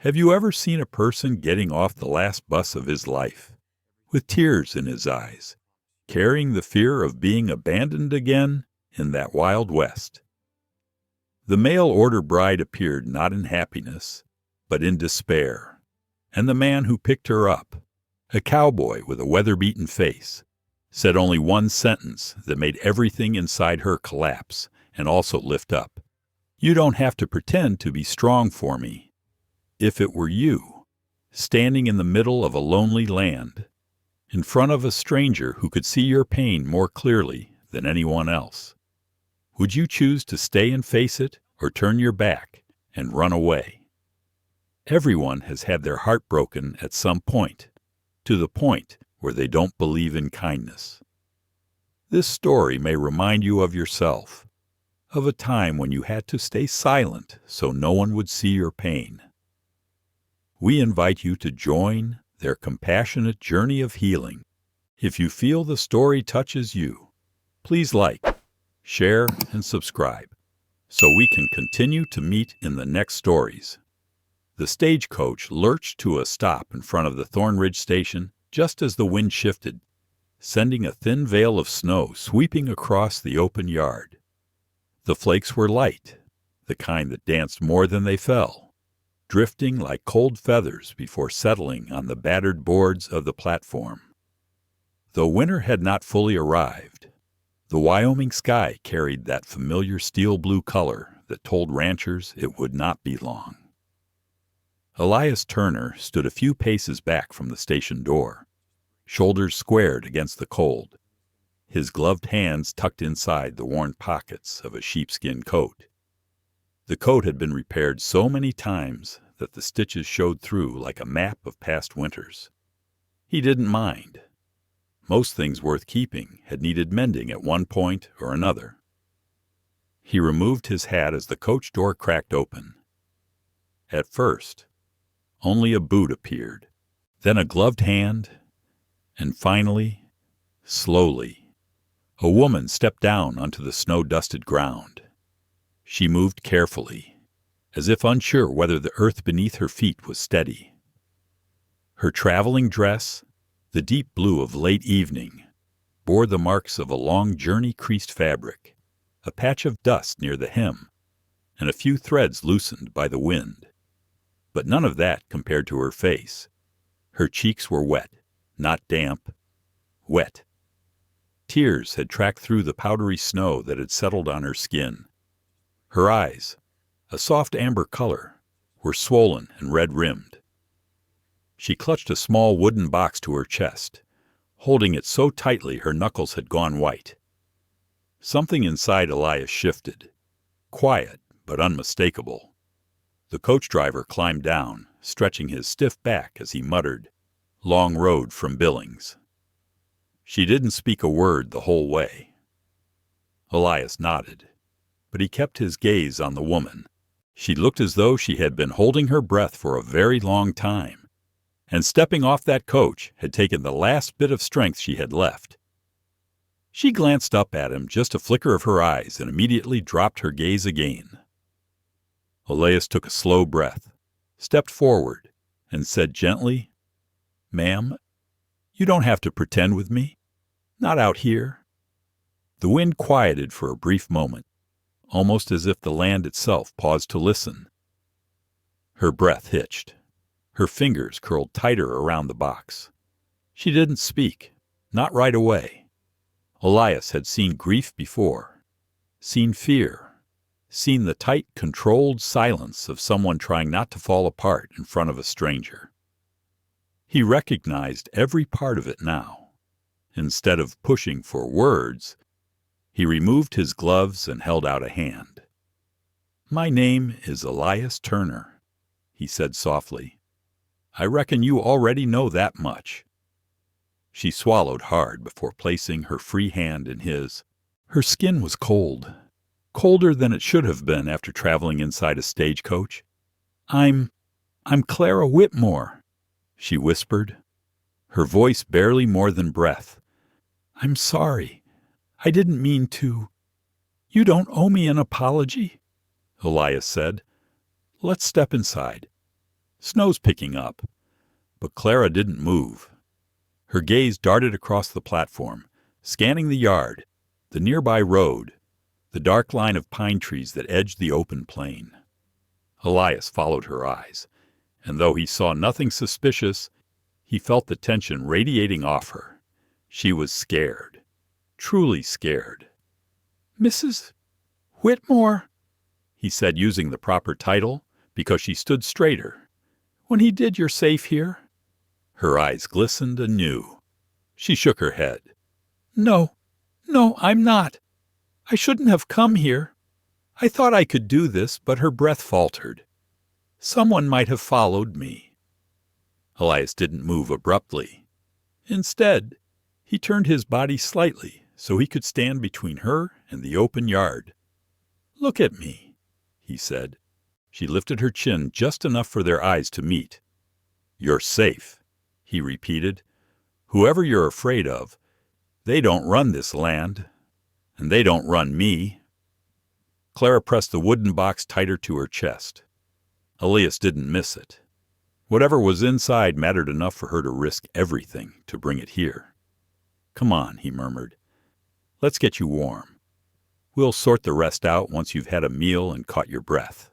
Have you ever seen a person getting off the last bus of his life, with tears in his eyes, carrying the fear of being abandoned again in that Wild West? The mail-order bride appeared not in happiness, but in despair, and the man who picked her up, a cowboy with a weather-beaten face, said only one sentence that made everything inside her collapse and also lift up. "You don't have to pretend to be strong for me. If it were you, standing in the middle of a lonely land, in front of a stranger who could see your pain more clearly than anyone else, would you choose to stay and face it or turn your back and run away?" Everyone has had their heart broken at some point, to the point where they don't believe in kindness. This story may remind you of yourself, of a time when you had to stay silent so no one would see your pain. We invite you to join their compassionate journey of healing. If you feel the story touches you, please like, share, and subscribe so we can continue to meet in the next stories. The stagecoach lurched to a stop in front of the Thornridge station just as the wind shifted, sending a thin veil of snow sweeping across the open yard. The flakes were light, the kind that danced more than they fell, drifting like cold feathers before settling on the battered boards of the platform. Though winter had not fully arrived, the Wyoming sky carried that familiar steel blue color that told ranchers it would not be long. Elias Turner stood a few paces back from the station door, shoulders squared against the cold, his gloved hands tucked inside the worn pockets of a sheepskin coat. The coat had been repaired so many times that the stitches showed through like a map of past winters. He didn't mind. Most things worth keeping had needed mending at one point or another. He removed his hat as the coach door cracked open. At first, only a boot appeared, then a gloved hand, and finally, slowly, a woman stepped down onto the snow-dusted ground. She moved carefully, as if unsure whether the earth beneath her feet was steady. Her traveling dress, the deep blue of late evening, bore the marks of a long journey-creased fabric, a patch of dust near the hem, and a few threads loosened by the wind. But none of that compared to her face. Her cheeks were wet, not damp, wet. Tears had tracked through the powdery snow that had settled on her skin. Her eyes, a soft amber color, were swollen and red-rimmed. She clutched a small wooden box to her chest, holding it so tightly her knuckles had gone white. Something inside Elias shifted, quiet but unmistakable. The coach driver climbed down, stretching his stiff back as he muttered, "Long road from Billings." She didn't speak a word the whole way. Elias nodded, but he kept his gaze on the woman. She looked as though she had been holding her breath for a very long time, and stepping off that coach had taken the last bit of strength she had left. She glanced up at him, just a flicker of her eyes, and immediately dropped her gaze again. Elias took a slow breath, stepped forward, and said gently, "Ma'am, you don't have to pretend with me. Not out here." The wind quieted for a brief moment, almost as if the land itself paused to listen. Her breath hitched. Her fingers curled tighter around the box. She didn't speak, not right away. Elias had seen grief before, seen fear, seen the tight, controlled silence of someone trying not to fall apart in front of a stranger. He recognized every part of it now. Instead of pushing for words, he removed his gloves and held out a hand. "My name is Elias Turner," he said softly. "I reckon you already know that much." She swallowed hard before placing her free hand in his. Her skin was cold, colder than it should have been after traveling inside a stagecoach. I'm Clara Whitmore," she whispered, her voice barely more than breath. "I'm sorry. I didn't mean to." "You don't owe me an apology," Elias said. "Let's step inside. Snow's picking up. But Clara didn't move. Her gaze darted across the platform, scanning the yard, the nearby road, the dark line of pine trees that edged the open plain. Elias followed her eyes, and though he saw nothing suspicious, he felt the tension radiating off her. She was scared, truly scared. "Mrs. Whitmore," he said, using the proper title because she stood straighter. "When he did, you're safe here?" Her eyes glistened anew. She shook her head. No, I'm not. I shouldn't have come here. I thought I could do this, but her breath faltered. Someone might have followed me." Elias didn't move abruptly. Instead, he turned his body slightly so he could stand between her and the open yard. "Look at me," he said. She lifted her chin just enough for their eyes to meet. "You're safe," he repeated. "Whoever you're afraid of, they don't run this land, and they don't run me." Clara pressed the wooden box tighter to her chest. Elias didn't miss it. Whatever was inside mattered enough for her to risk everything to bring it here. "Come on," he murmured. "Let's get you warm. We'll sort the rest out once you've had a meal and caught your breath."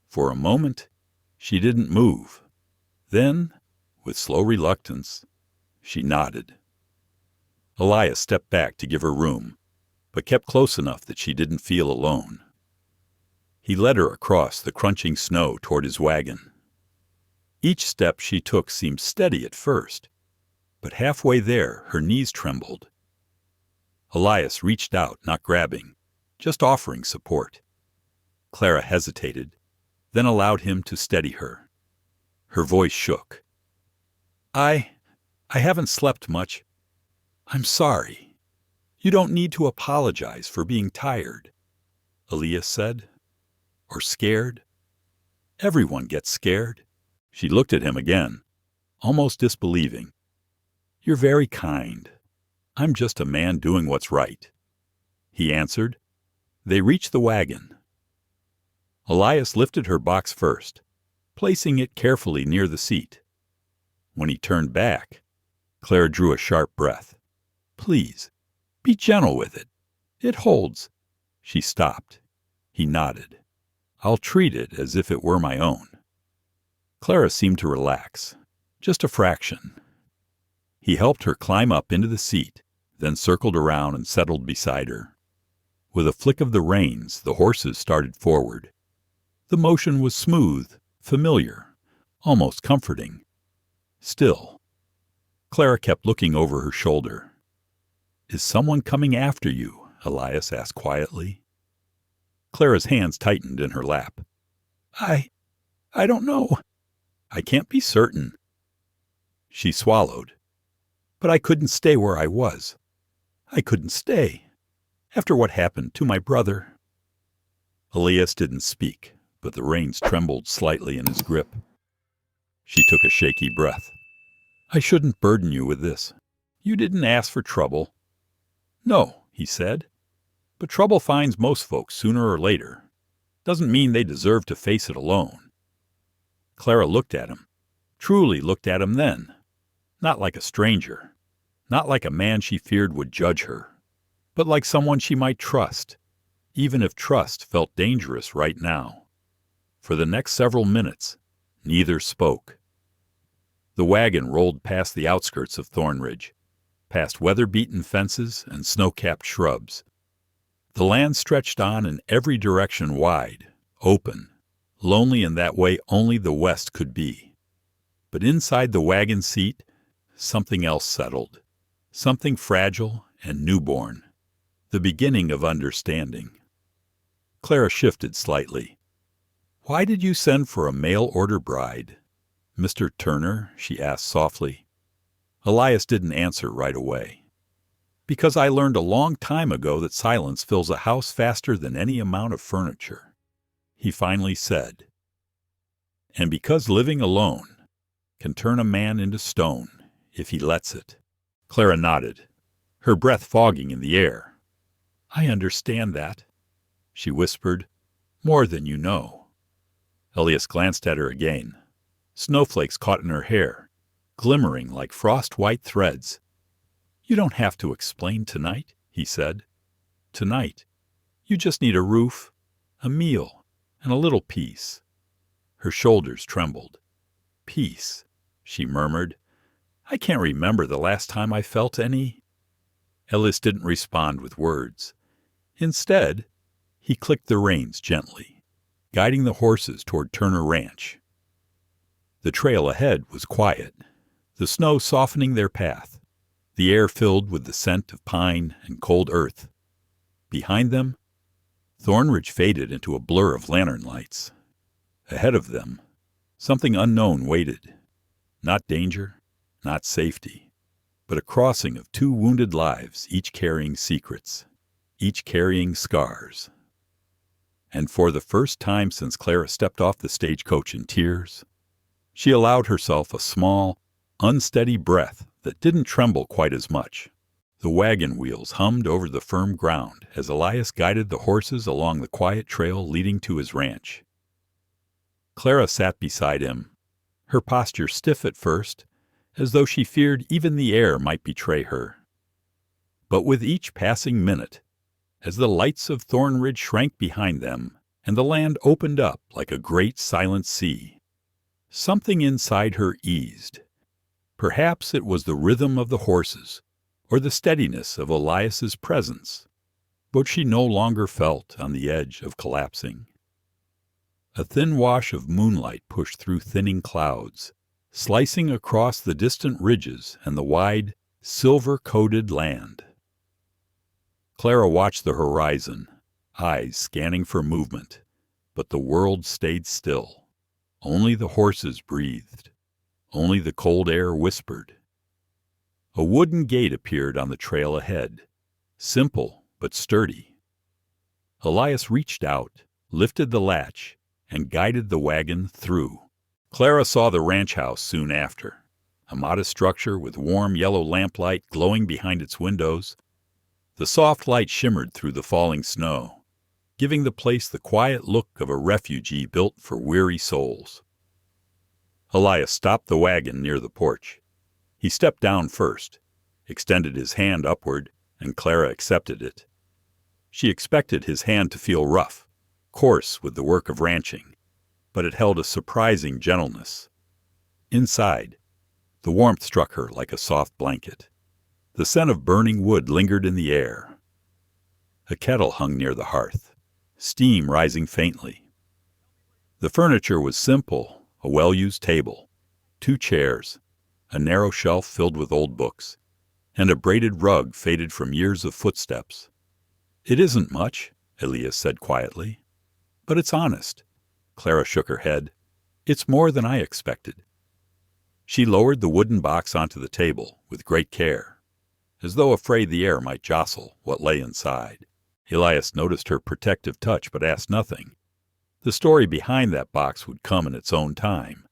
For a moment, she didn't move. Then, with slow reluctance, she nodded. Elias stepped back to give her room, but kept close enough that she didn't feel alone. He led her across the crunching snow toward his wagon. Each step she took seemed steady at first, but halfway there her knees trembled. Elias reached out, not grabbing, just offering support. Clara hesitated, then allowed him to steady her. Her voice shook. I haven't slept much. I'm sorry. You don't need to apologize for being tired," Elias said. "Or scared. Everyone gets scared." She looked at him again, almost disbelieving. "You're very kind. I'm just a man doing what's right," he answered. They reached the wagon. Elias lifted her box first, placing it carefully near the seat. When he turned back, Clara drew a sharp breath. "Please, be gentle with it. It holds." She stopped. He nodded. "I'll treat it as if it were my own." Clara seemed to relax, just a fraction. He helped her climb up into the seat, then circled around and settled beside her. With a flick of the reins, the horses started forward. The motion was smooth, familiar, almost comforting. Still, Clara kept looking over her shoulder. "Is someone coming after you?" Elias asked quietly. Clara's hands tightened in her lap. I don't know. I can't be certain." She swallowed. "But I couldn't stay where I was. I couldn't stay. After what happened to my brother." Elias didn't speak, but the reins trembled slightly in his grip. She took a shaky breath. "I shouldn't burden you with this. You didn't ask for trouble." "No," he said. "But trouble finds most folks sooner or later. Doesn't mean they deserve to face it alone." Clara looked at him, truly looked at him then. Not like a stranger, not like a man she feared would judge her, but like someone she might trust, even if trust felt dangerous right now. For the next several minutes, neither spoke. The wagon rolled past the outskirts of Thornridge, past weather-beaten fences and snow-capped shrubs. The land stretched on in every direction wide, open, lonely in that way only the West could be. But inside the wagon seat, something else settled, something fragile and newborn, the beginning of understanding. Clara shifted slightly. "Why did you send for a mail-order bride, Mr. Turner?" she asked softly. Elias didn't answer right away. "Because I learned a long time ago that silence fills a house faster than any amount of furniture," he finally said. "And because living alone can turn a man into stone if he lets it." Clara nodded, her breath fogging in the air. "I understand that," she whispered, "more than you know." Elias glanced at her again, Snowflakes caught in her hair, glimmering like frost-white threads. "You don't have to explain tonight," he said. "Tonight, you just need a roof, a meal, and a little peace." Her shoulders trembled. "Peace," she murmured. "I can't remember the last time I felt any." Elias didn't respond with words. Instead, he clicked the reins gently, guiding the horses toward Turner Ranch. The trail ahead was quiet, the snow softening their path, the air filled with the scent of pine and cold earth. Behind them, Thornridge faded into a blur of lantern lights. Ahead of them, something unknown waited. Not danger, not safety, but a crossing of two wounded lives, each carrying secrets, each carrying scars. And for the first time since Clara stepped off the stagecoach in tears, she allowed herself a small, unsteady breath that didn't tremble quite as much. The wagon wheels hummed over the firm ground as Elias guided the horses along the quiet trail leading to his ranch. Clara sat beside him, her posture stiff at first, as though she feared even the air might betray her. But with each passing minute, as the lights of Thornridge shrank behind them and the land opened up like a great silent sea, something inside her eased. Perhaps it was the rhythm of the horses or the steadiness of Elias's presence, but she no longer felt on the edge of collapsing. A thin wash of moonlight pushed through thinning clouds, slicing across the distant ridges and the wide, silver-coated land. Clara watched the horizon, eyes scanning for movement, but the world stayed still. Only the horses breathed. Only the cold air whispered. A wooden gate appeared on the trail ahead, simple but sturdy. Elias reached out, lifted the latch, and guided the wagon through. Clara saw the ranch house soon after, a modest structure with warm yellow lamplight glowing behind its windows. The soft light shimmered through the falling snow, giving the place the quiet look of a refugee built for weary souls. Elias stopped the wagon near the porch. He stepped down first, extended his hand upward, and Clara accepted it. She expected his hand to feel rough, coarse with the work of ranching, but it held a surprising gentleness. Inside, the warmth struck her like a soft blanket. The scent of burning wood lingered in the air. A kettle hung near the hearth, steam rising faintly. The furniture was simple, a well-used table, 2 chairs, a narrow shelf filled with old books, and a braided rug faded from years of footsteps. "It isn't much," Elias said quietly, "but it's honest." Clara shook her head. "It's more than I expected." She lowered the wooden box onto the table with great care, as though afraid the air might jostle what lay inside. Elias noticed her protective touch but asked nothing. The story behind that box would come in its own time.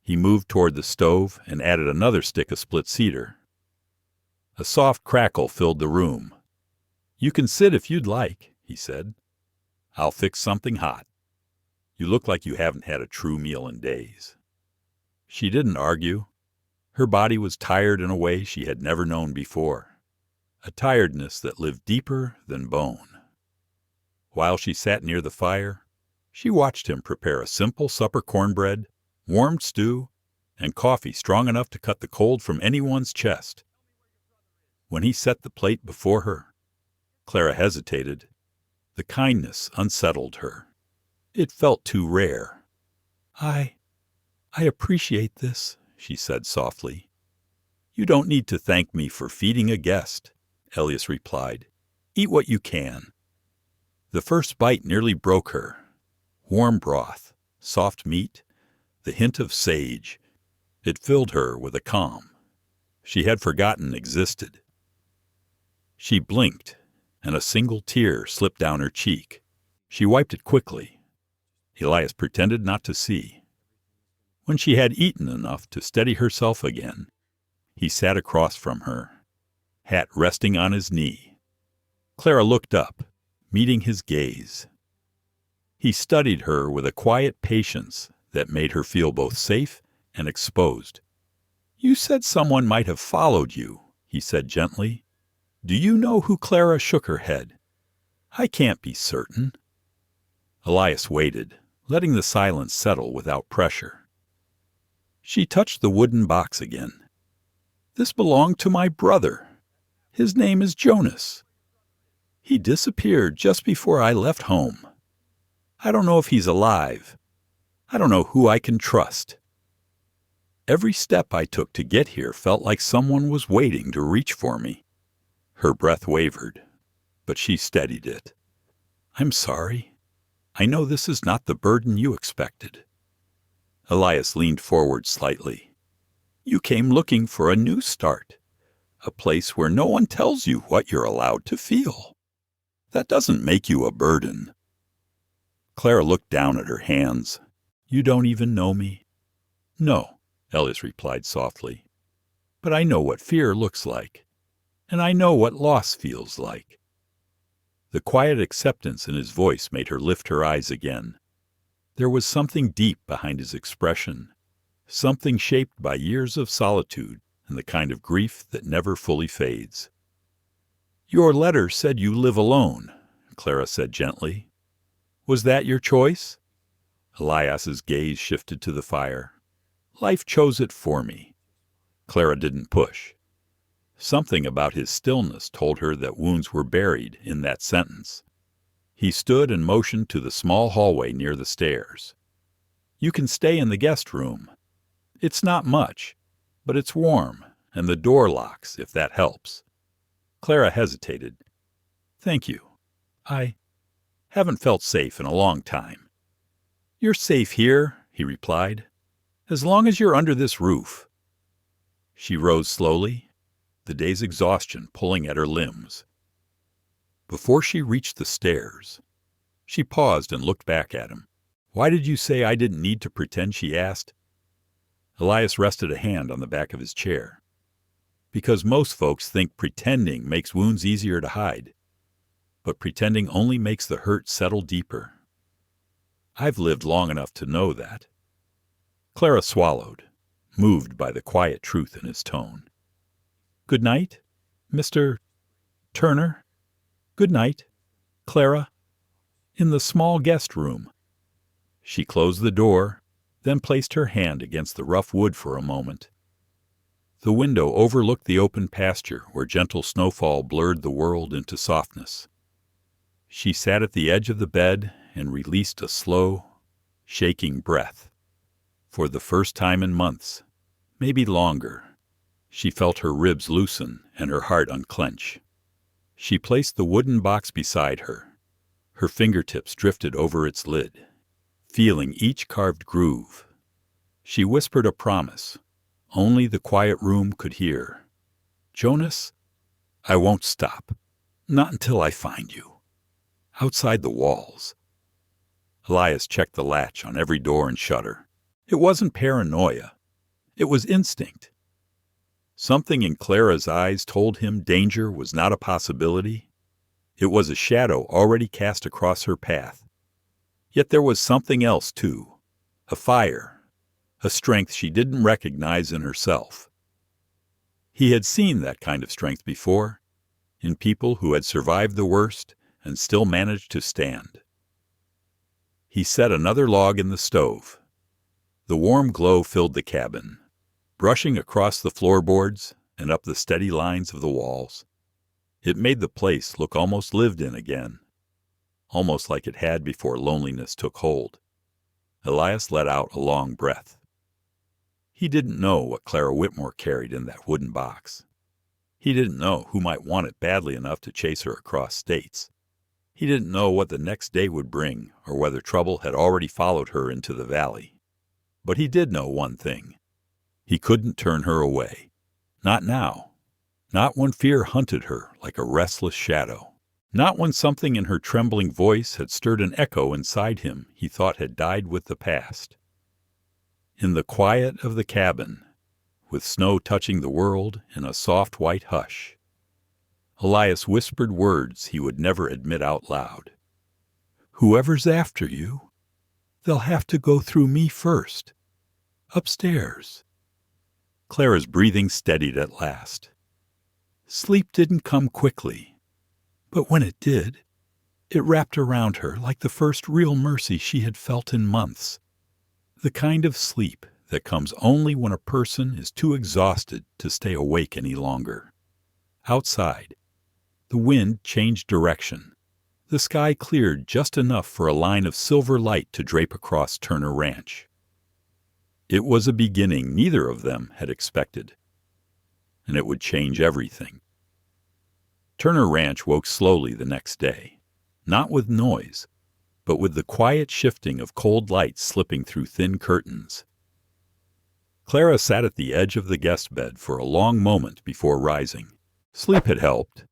He moved toward the stove and added another stick of split cedar. A soft crackle filled the room. "You can sit if you'd like," he said. "I'll fix something hot. You look like you haven't had a true meal in days." She didn't argue. Her body was tired in a way she had never known before, a tiredness that lived deeper than bone. While she sat near the fire, she watched him prepare a simple supper: cornbread, warmed stew, and coffee strong enough to cut the cold from anyone's chest. When he set the plate before her, Clara hesitated. The kindness unsettled her. It felt too rare. I appreciate this," she said softly. "You don't need to thank me for feeding a guest," Elias replied. "Eat what you can." The first bite nearly broke her. Warm broth, soft meat, the hint of sage. It filled her with a calm she had forgotten existed. She blinked, and a single tear slipped down her cheek. She wiped it quickly. Elias pretended not to see. When she had eaten enough to steady herself again, he sat across from her, hat resting on his knee. Clara looked up, meeting his gaze. He studied her with a quiet patience that made her feel both safe and exposed. "You said someone might have followed you," he said gently. "Do you know who?" Clara shook her head. "I can't be certain." Elias waited, letting the silence settle without pressure. She touched the wooden box again. "This belonged to my brother. His name is Jonas. He disappeared just before I left home. I don't know if he's alive. I don't know who I can trust. Every step I took to get here felt like someone was waiting to reach for me." Her breath wavered, but she steadied it. "I'm sorry. I know this is not the burden you expected." Elias leaned forward slightly. "You came looking for a new start, a place where no one tells you what you're allowed to feel. That doesn't make you a burden." Clara looked down at her hands. "You don't even know me?" "No," Elias replied softly. "But I know what fear looks like, and I know what loss feels like." The quiet acceptance in his voice made her lift her eyes again. There was something deep behind his expression, something shaped by years of solitude and the kind of grief that never fully fades. "Your letter said you live alone," Clara said gently. "Was that your choice?" Elias's gaze shifted to the fire. "Life chose it for me." Clara didn't push. Something about his stillness told her that wounds were buried in that sentence. He stood and motioned to the small hallway near the stairs. "You can stay in the guest room. It's not much, but it's warm, and the door locks, if that helps." Clara hesitated. "Thank you. I haven't felt safe in a long time." "You're safe here," he replied, "as long as you're under this roof." She rose slowly, the day's exhaustion pulling at her limbs. Before she reached the stairs, she paused and looked back at him. "Why did you say I didn't need to pretend?" she asked. Elias rested a hand on the back of his chair. "Because most folks think pretending makes wounds easier to hide. But pretending only makes the hurt settle deeper. I've lived long enough to know that." Clara swallowed, moved by the quiet truth in his tone. "Good night, Mr. Turner." "Good night, Clara." In the small guest room. She closed the door, then placed her hand against the rough wood for a moment. The window overlooked the open pasture where gentle snowfall blurred the world into softness. She sat at the edge of the bed and released a slow, shaking breath. For the first time in months, maybe longer, she felt her ribs loosen and her heart unclench. She placed the wooden box beside her. Her fingertips drifted over its lid, feeling each carved groove. She whispered a promise only the quiet room could hear. "Jonas, I won't stop. Not until I find you. Outside the walls." Elias checked the latch on every door and shutter. It wasn't paranoia. It was instinct. Something in Clara's eyes told him danger was not a possibility. It was a shadow already cast across her path. Yet there was something else, too. A fire. A strength she didn't recognize in herself. He had seen that kind of strength before, in people who had survived the worst and still managed to stand. He set another log in the stove. The warm glow filled the cabin, brushing across the floorboards and up the steady lines of the walls. It made the place look almost lived in again, almost like it had before loneliness took hold. Elias let out a long breath. He didn't know what Clara Whitmore carried in that wooden box. He didn't know who might want it badly enough to chase her across states. He didn't know what the next day would bring or whether trouble had already followed her into the valley. But he did know one thing. He couldn't turn her away. Not now. Not when fear hunted her like a restless shadow. Not when something in her trembling voice had stirred an echo inside him he thought had died with the past. In the quiet of the cabin, with snow touching the world in a soft white hush, Elias whispered words he would never admit out loud. "Whoever's after you, they'll have to go through me first. Upstairs. Clara's breathing steadied at last. Sleep didn't come quickly, but when it did, it wrapped around her like the first real mercy she had felt in months. The kind of sleep that comes only when a person is too exhausted to stay awake any longer. Outside, the wind changed direction. The sky cleared just enough for a line of silver light to drape across Turner Ranch. It was a beginning neither of them had expected, and it would change everything. Turner Ranch woke slowly the next day, not with noise, but with the quiet shifting of cold light slipping through thin curtains. Clara sat at the edge of the guest bed for a long moment before rising. Sleep had helped,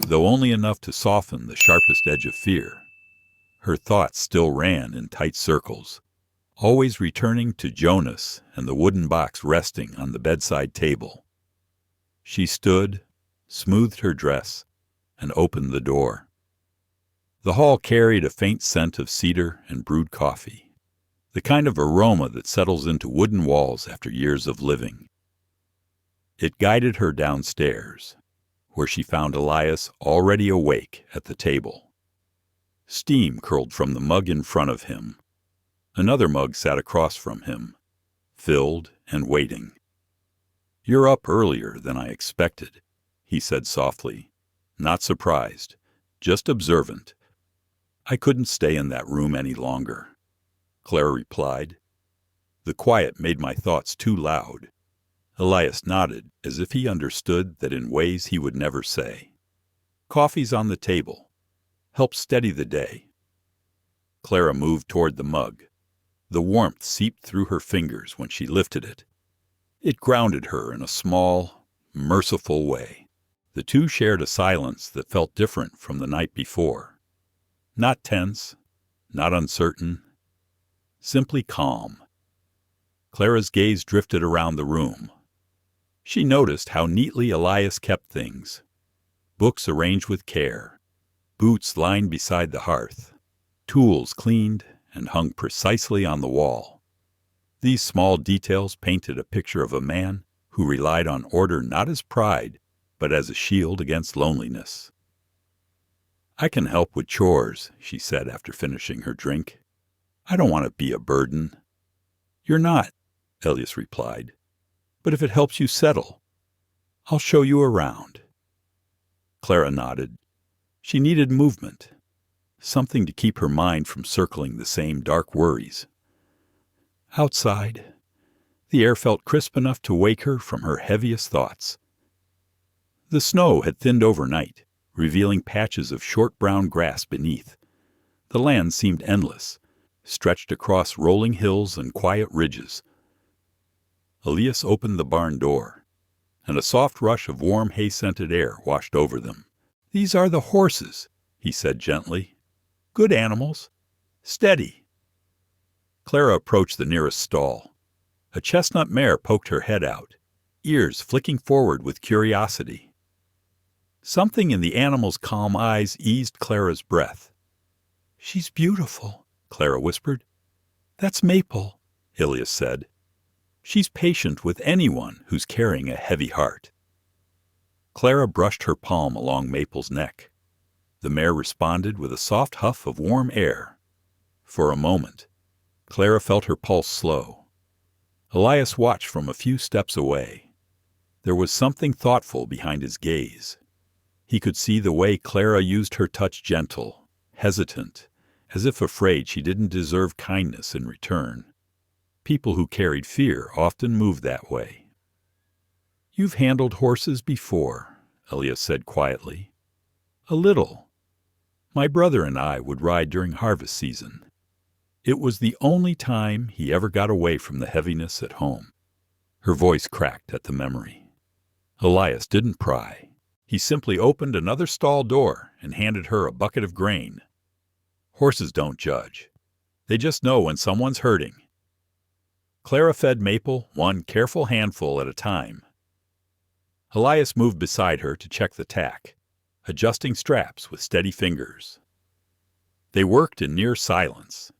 though only enough to soften the sharpest edge of fear. Her thoughts still ran in tight circles, always returning to Jonas and the wooden box resting on the bedside table. She stood, smoothed her dress, and opened the door. The hall carried a faint scent of cedar and brewed coffee, the kind of aroma that settles into wooden walls after years of living. It guided her downstairs, where she found Elias already awake at the table. Steam curled from the mug in front of him. Another mug sat across from him, filled and waiting. "You're up earlier than I expected," he said softly, not surprised, just observant. "I couldn't stay in that room any longer," Clara replied. "The quiet made my thoughts too loud." Elias nodded as if he understood that in ways he would never say. "Coffee's on the table. Help steady the day." Clara moved toward the mug. The warmth seeped through her fingers when she lifted it. It grounded her in a small, merciful way. The two shared a silence that felt different from the night before. Not tense, not uncertain, simply calm. Clara's gaze drifted around the room. She noticed how neatly Elias kept things. Books arranged with care, boots lined beside the hearth, tools cleaned and hung precisely on the wall. These small details painted a picture of a man who relied on order not as pride, but as a shield against loneliness. "I can help with chores," she said after finishing her drink. "I don't want to be a burden." "You're not," Elias replied. "But if it helps you settle, I'll show you around." Clara nodded. She needed movement, something to keep her mind from circling the same dark worries. Outside, the air felt crisp enough to wake her from her heaviest thoughts. The snow had thinned overnight, revealing patches of short brown grass beneath. The land seemed endless, stretched across rolling hills and quiet ridges. Elias opened the barn door, and a soft rush of warm hay-scented air washed over them. "These are the horses," he said gently. "Good animals. Steady." Clara approached the nearest stall. A chestnut mare poked her head out, ears flicking forward with curiosity. Something in the animal's calm eyes eased Clara's breath. "She's beautiful," Clara whispered. "That's Maple," Elias said. "She's patient with anyone who's carrying a heavy heart." Clara brushed her palm along Maple's neck. The mare responded with a soft huff of warm air. For a moment, Clara felt her pulse slow. Elias watched from a few steps away. There was something thoughtful behind his gaze. He could see the way Clara used her touch, gentle, hesitant, as if afraid she didn't deserve kindness in return. People who carried fear often moved that way. "You've handled horses before," Elias said quietly. "A little. My brother and I would ride during harvest season. It was the only time he ever got away from the heaviness at home." Her voice cracked at the memory. Elias didn't pry. He simply opened another stall door and handed her a bucket of grain. Horses don't judge. They just know when someone's hurting. Clara fed Maple one careful handful at a time. Elias moved beside her to check the tack, adjusting straps with steady fingers. They worked in near silence,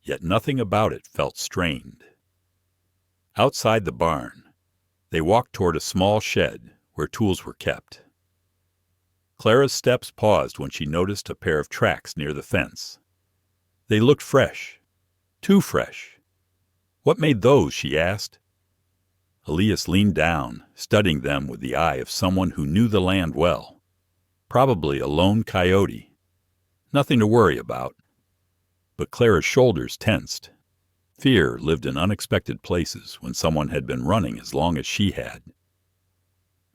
yet nothing about it felt strained. Outside the barn, they walked toward a small shed where tools were kept. Clara's steps paused when she noticed a pair of tracks near the fence. They looked fresh, too fresh. What made those, she asked. Elias leaned down, studying them with the eye of someone who knew the land well. Probably a lone coyote. Nothing to worry about. But Clara's shoulders tensed. Fear lived in unexpected places when someone had been running as long as she had.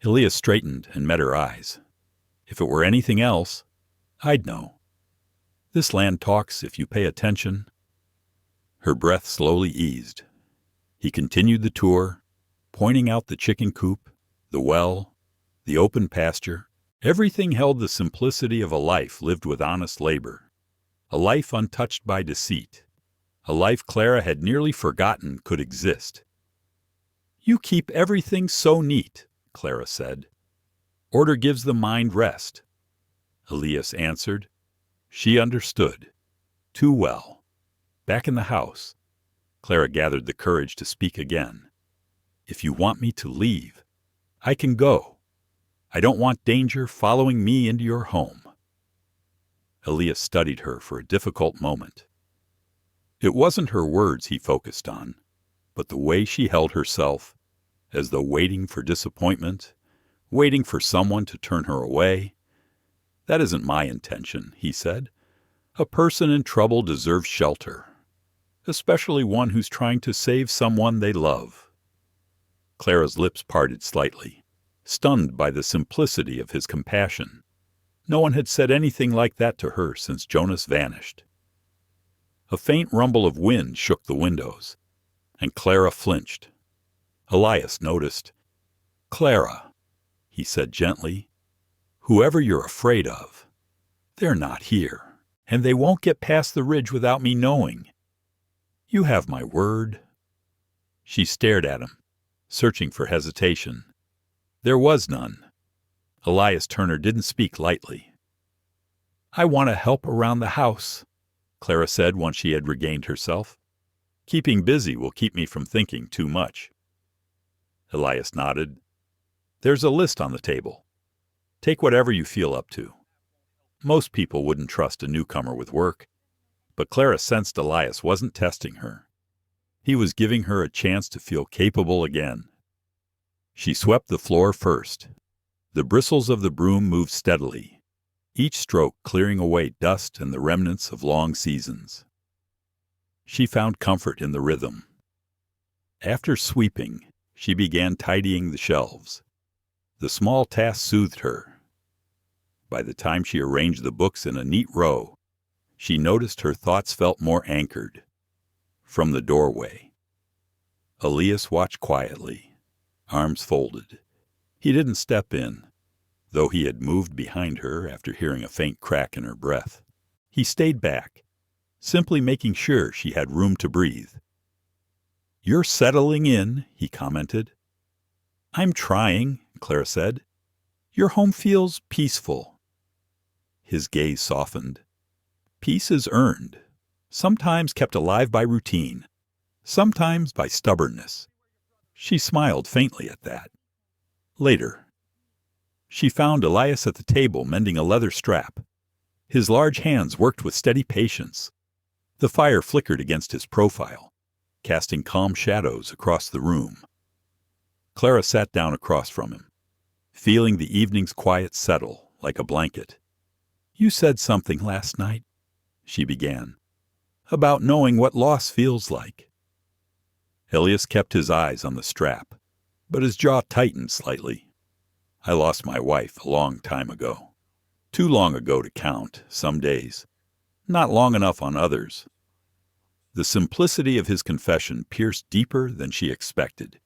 Elias straightened and met her eyes. If it were anything else, I'd know. This land talks if you pay attention. Her breath slowly eased. He continued the tour, pointing out the chicken coop, the well, the open pasture. Everything held the simplicity of a life lived with honest labor, a life untouched by deceit, a life Clara had nearly forgotten could exist. You keep everything so neat, Clara said. Order gives the mind rest. Elias answered. She understood. Too well. Back in the house, Clara gathered the courage to speak again. If you want me to leave, I can go. I don't want danger following me into your home. Elias studied her for a difficult moment. It wasn't her words he focused on, but the way she held herself, as though waiting for disappointment, waiting for someone to turn her away. That isn't my intention, he said. A person in trouble deserves shelter, especially one who's trying to save someone they love. Clara's lips parted slightly, stunned by the simplicity of his compassion. No one had said anything like that to her since Jonas vanished. A faint rumble of wind shook the windows, and Clara flinched. Elias noticed. Clara, he said gently, whoever you're afraid of, they're not here, and they won't get past the ridge without me knowing. You have my word. She stared at him, searching for hesitation. There was none. Elias Turner didn't speak lightly. I want to help around the house, Clara said once she had regained herself. Keeping busy will keep me from thinking too much. Elias nodded. There's a list on the table. Take whatever you feel up to. Most people wouldn't trust a newcomer with work, but Clara sensed Elias wasn't testing her. He was giving her a chance to feel capable again. She swept the floor first. The bristles of the broom moved steadily, each stroke clearing away dust and the remnants of long seasons. She found comfort in the rhythm. After sweeping, she began tidying the shelves. The small task soothed her. By the time she arranged the books in a neat row, she noticed her thoughts felt more anchored. From the doorway, Elias watched quietly, arms folded. He didn't step in, though he had moved behind her after hearing a faint crack in her breath. He stayed back, simply making sure she had room to breathe. You're settling in, he commented. I'm trying, Clara said. Your home feels peaceful. His gaze softened. Peace is earned, sometimes kept alive by routine, sometimes by stubbornness. She smiled faintly at that. Later, she found Elias at the table mending a leather strap. His large hands worked with steady patience. The fire flickered against his profile, casting calm shadows across the room. Clara sat down across from him, feeling the evening's quiet settle like a blanket. You said something last night, she began, about knowing what loss feels like. Elias kept his eyes on the strap, but his jaw tightened slightly. I lost my wife a long time ago. Too long ago to count, some days. Not long enough on others. The simplicity of his confession pierced deeper than she expected.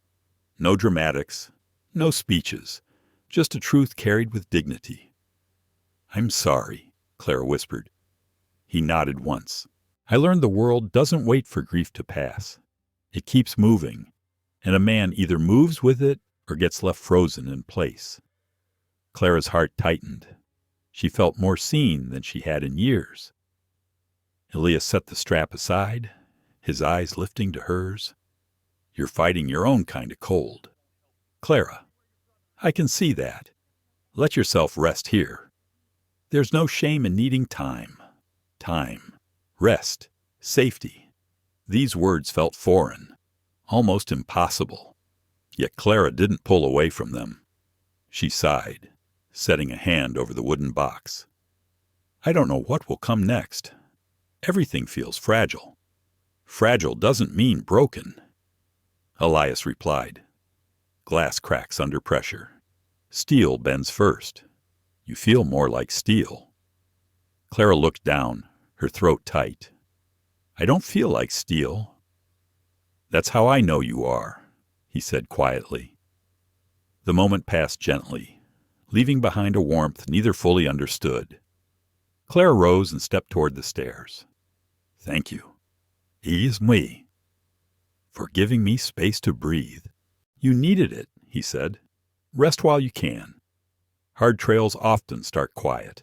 No dramatics, no speeches, just a truth carried with dignity. I'm sorry, Clara whispered. He nodded once. I learned the world doesn't wait for grief to pass. It keeps moving, and a man either moves with it or gets left frozen in place. Clara's heart tightened. She felt more seen than she had in years. Elias set the strap aside, his eyes lifting to hers. You're fighting your own kind of cold. Clara, I can see that. Let yourself rest here. There's no shame in needing time. Time, rest, safety. These words felt foreign, almost impossible. Yet Clara didn't pull away from them. She sighed, setting a hand over the wooden box. I don't know what will come next. Everything feels fragile. Fragile doesn't mean broken. Elias replied. Glass cracks under pressure. Steel bends first. You feel more like steel. Clara looked down, her throat tight. I don't feel like steel. That's how I know you are, he said quietly. The moment passed gently, leaving behind a warmth neither fully understood. Clara rose and stepped toward the stairs. Thank you. Ease me. For giving me space to breathe. You needed it, he said. Rest while you can. Hard trails often start quiet.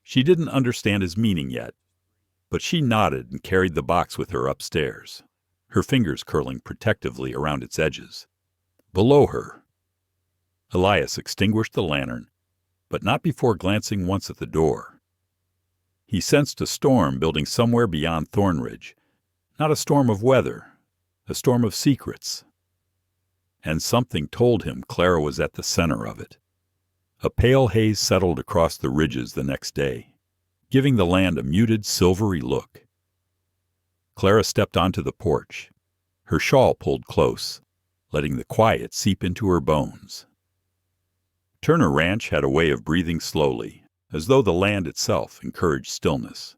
She didn't understand his meaning yet, but she nodded and carried the box with her upstairs, her fingers curling protectively around its edges. Below her, Elias extinguished the lantern, but not before glancing once at the door. He sensed a storm building somewhere beyond Thornridge, not a storm of weather, a storm of secrets. And something told him Clara was at the center of it. A pale haze settled across the ridges the next day, giving the land a muted, silvery look. Clara stepped onto the porch, her shawl pulled close, letting the quiet seep into her bones. Turner Ranch had a way of breathing slowly, as though the land itself encouraged stillness.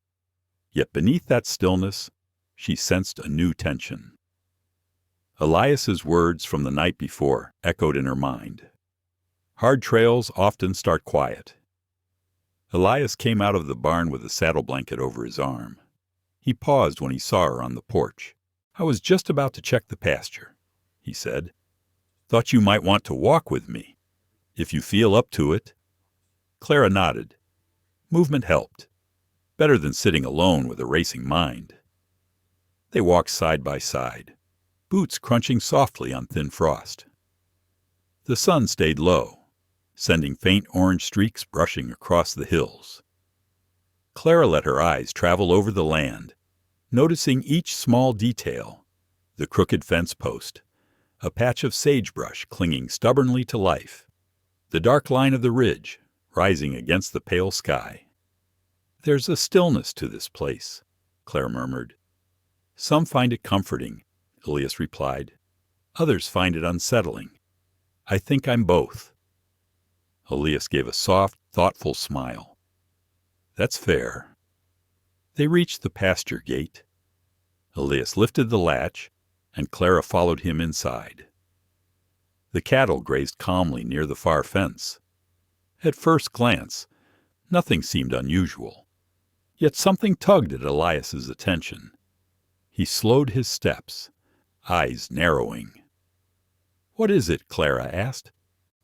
Yet beneath that stillness, she sensed a new tension. Elias's words from the night before echoed in her mind. Hard trails often start quiet. Elias came out of the barn with a saddle blanket over his arm. He paused when he saw her on the porch. I was just about to check the pasture, he said. Thought you might want to walk with me, if you feel up to it. Clara nodded. Movement helped. Better than sitting alone with a racing mind. They walked side by side, boots crunching softly on thin frost. The sun stayed low, sending faint orange streaks brushing across the hills. Clara let her eyes travel over the land, noticing each small detail, the crooked fence post, a patch of sagebrush clinging stubbornly to life, the dark line of the ridge rising against the pale sky. There's a stillness to this place, Clara murmured. Some find it comforting, Elias replied. Others find it unsettling. I think I'm both. Elias gave a soft, thoughtful smile. That's fair. They reached the pasture gate. Elias lifted the latch, and Clara followed him inside. The cattle grazed calmly near the far fence. At first glance, nothing seemed unusual. Yet something tugged at Elias's attention. He slowed his steps, eyes narrowing. What is it? Clara asked.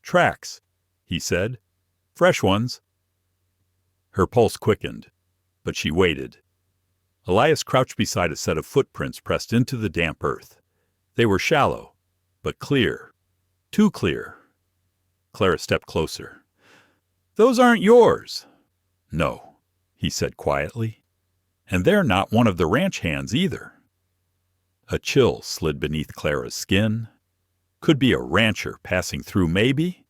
Tracks, he said. Fresh ones. Her pulse quickened, but she waited. Elias crouched beside a set of footprints pressed into the damp earth. They were shallow, but clear. Too clear. Clara stepped closer. Those aren't yours. No, he said quietly. And they're not one of the ranch hands either. A chill slid beneath Clara's skin. Could be a rancher passing through, maybe?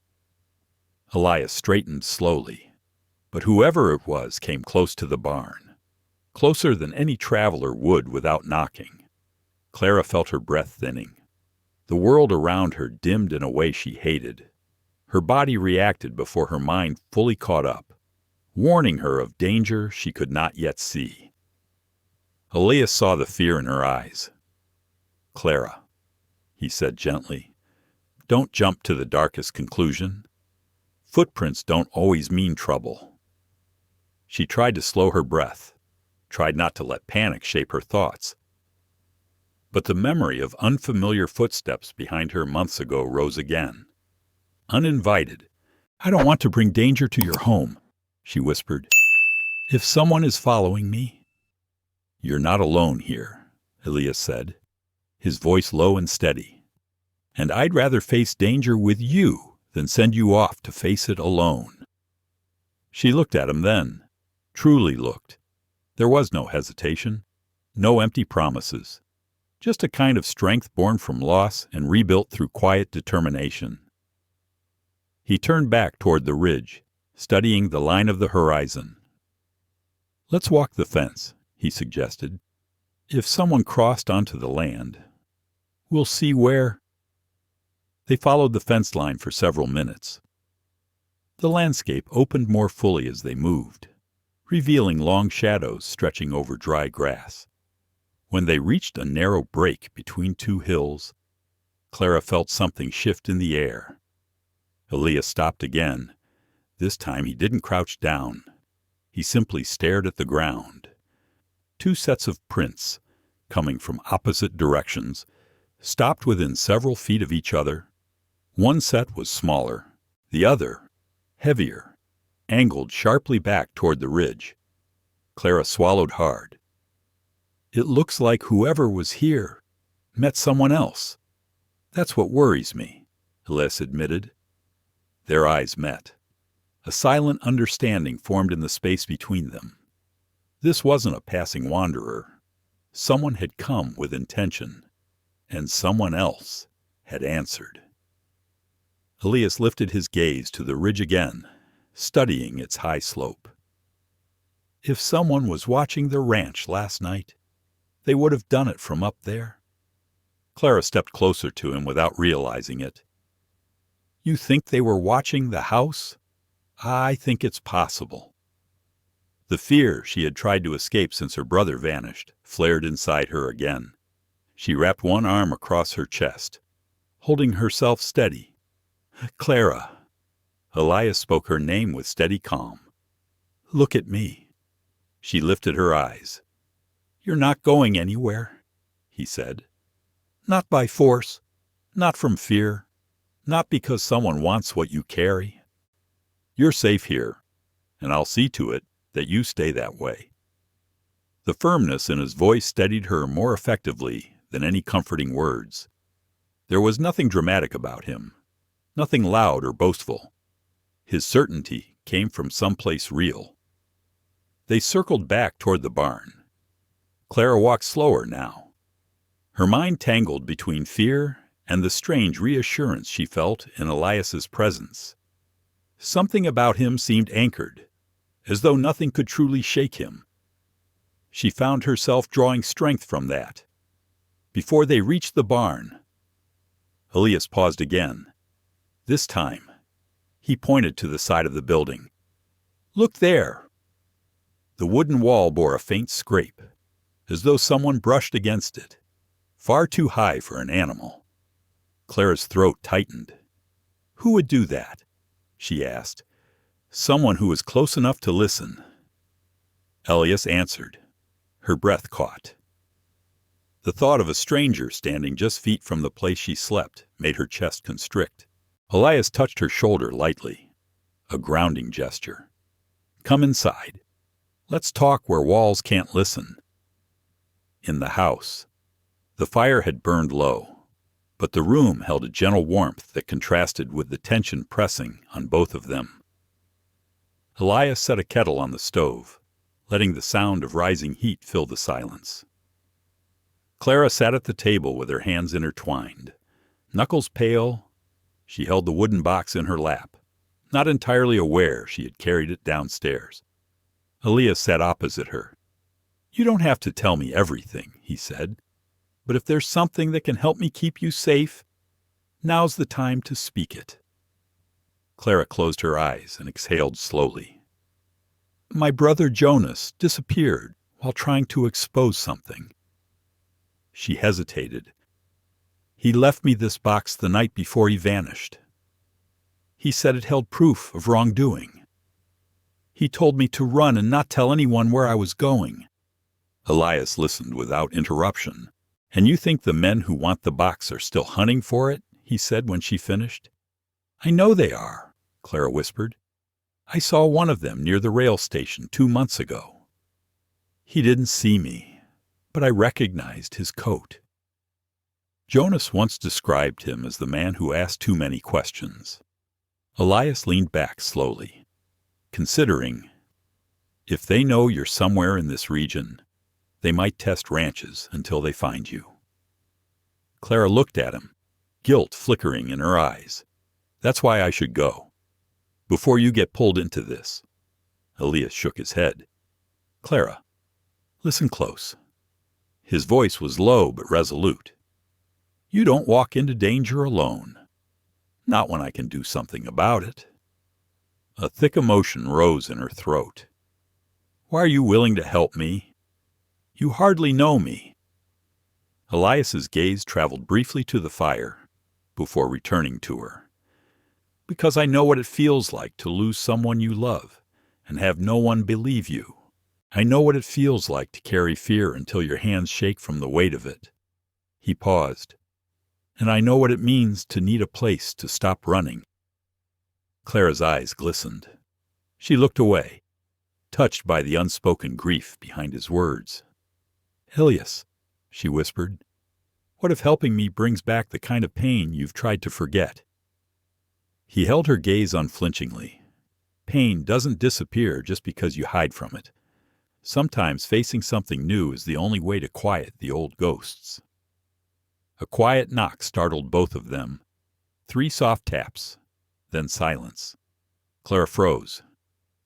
Elias straightened slowly, but whoever it was came close to the barn, closer than any traveler would without knocking. Clara felt her breath thinning. The world around her dimmed in a way she hated. Her body reacted before her mind fully caught up, warning her of danger she could not yet see. Elias saw the fear in her eyes. Clara, he said gently, don't jump to the darkest conclusion. Footprints don't always mean trouble. She tried to slow her breath, tried not to let panic shape her thoughts. But the memory of unfamiliar footsteps behind her months ago rose again. Uninvited. I don't want to bring danger to your home, she whispered. If someone is following me. You're not alone here, Elias said. his voice low and steady. "And I'd rather face danger with you than send you off to face it alone." She looked at him then, truly looked. There was no hesitation, no empty promises, just a kind of strength born from loss and rebuilt through quiet determination. He turned back toward the ridge, studying the line of the horizon. "Let's walk the fence," he suggested. "If someone crossed onto the land, we'll see where—" They followed the fence line for several minutes. The landscape opened more fully as they moved, revealing long shadows stretching over dry grass. When they reached a narrow break between two hills, Clara felt something shift in the air. Elias stopped again. This time he didn't crouch down. He simply stared at the ground. Two sets of prints, coming from opposite directions, stopped within several feet of each other. One set was smaller, the other, heavier, angled sharply back toward the ridge. Clara swallowed hard. "It looks like whoever was here met someone else. That's what worries me," Elias admitted. Their eyes met. A silent understanding formed in the space between them. This wasn't a passing wanderer. Someone had come with intention, and someone else had answered. Elias lifted his gaze to the ridge again, studying its high slope. If someone was watching the ranch last night, they would have done it from up there. Clara stepped closer to him without realizing it. "You think they were watching the house? I think it's possible." The fear she had tried to escape since her brother vanished flared inside her again. She wrapped one arm across her chest, holding herself steady. "Clara." Elias spoke her name with steady calm. "Look at me." She lifted her eyes. "You're not going anywhere," he said. "Not by force, not from fear, not because someone wants what you carry. You're safe here, and I'll see to it that you stay that way." The firmness in his voice steadied her more effectively than any comforting words. There was nothing dramatic about him, nothing loud or boastful. His certainty came from someplace real. They circled back toward the barn. Clara walked slower now. Her mind tangled between fear and the strange reassurance she felt in Elias's presence. Something about him seemed anchored, as though nothing could truly shake him. She found herself drawing strength from that. Before they reached the barn, Elias paused again. This time, he pointed to the side of the building. "Look there!" The wooden wall bore a faint scrape, as though someone brushed against it, far too high for an animal. Clara's throat tightened. Who would do that? She asked. Someone who was close enough to listen. Elias answered. Her breath caught. The thought of a stranger standing just feet from the place she slept made her chest constrict. Elias touched her shoulder lightly, a grounding gesture. "Come inside. Let's talk where walls can't listen." In the house, the fire had burned low, but the room held a gentle warmth that contrasted with the tension pressing on both of them. Elias set a kettle on the stove, letting the sound of rising heat fill the silence. Clara sat at the table with her hands intertwined. Knuckles pale, she held the wooden box in her lap, not entirely aware she had carried it downstairs. Elias sat opposite her. "You don't have to tell me everything," he said, "but if there's something that can help me keep you safe, now's the time to speak it." Clara closed her eyes and exhaled slowly. "My brother Jonas disappeared while trying to expose something." She hesitated. "He left me this box the night before he vanished. He said it held proof of wrongdoing. He told me to run and not tell anyone where I was going." Elias listened without interruption. "And you think the men who want the box are still hunting for it?" he said when she finished. "I know they are," Clara whispered. "I saw one of them near the rail station 2 months ago. He didn't see me, but I recognized his coat." Jonas once described him as the man who asked too many questions. Elias leaned back slowly, considering, if they know you're somewhere in this region, they might test ranches until they find you. Clara looked at him, guilt flickering in her eyes. That's why I should go. Before you get pulled into this. Elias shook his head. Clara, listen close. His voice was low but resolute. You don't walk into danger alone. Not when I can do something about it. A thick emotion rose in her throat. Why are you willing to help me? You hardly know me. Elias's gaze traveled briefly to the fire before returning to her. Because I know what it feels like to lose someone you love and have no one believe you. I know what it feels like to carry fear until your hands shake from the weight of it. He paused. And I know what it means to need a place to stop running. Clara's eyes glistened. She looked away, touched by the unspoken grief behind his words. Elias, she whispered, what if helping me brings back the kind of pain you've tried to forget? He held her gaze unflinchingly. Pain doesn't disappear just because you hide from it. Sometimes facing something new is the only way to quiet the old ghosts. A quiet knock startled both of them. 3 soft taps, then silence. Clara froze.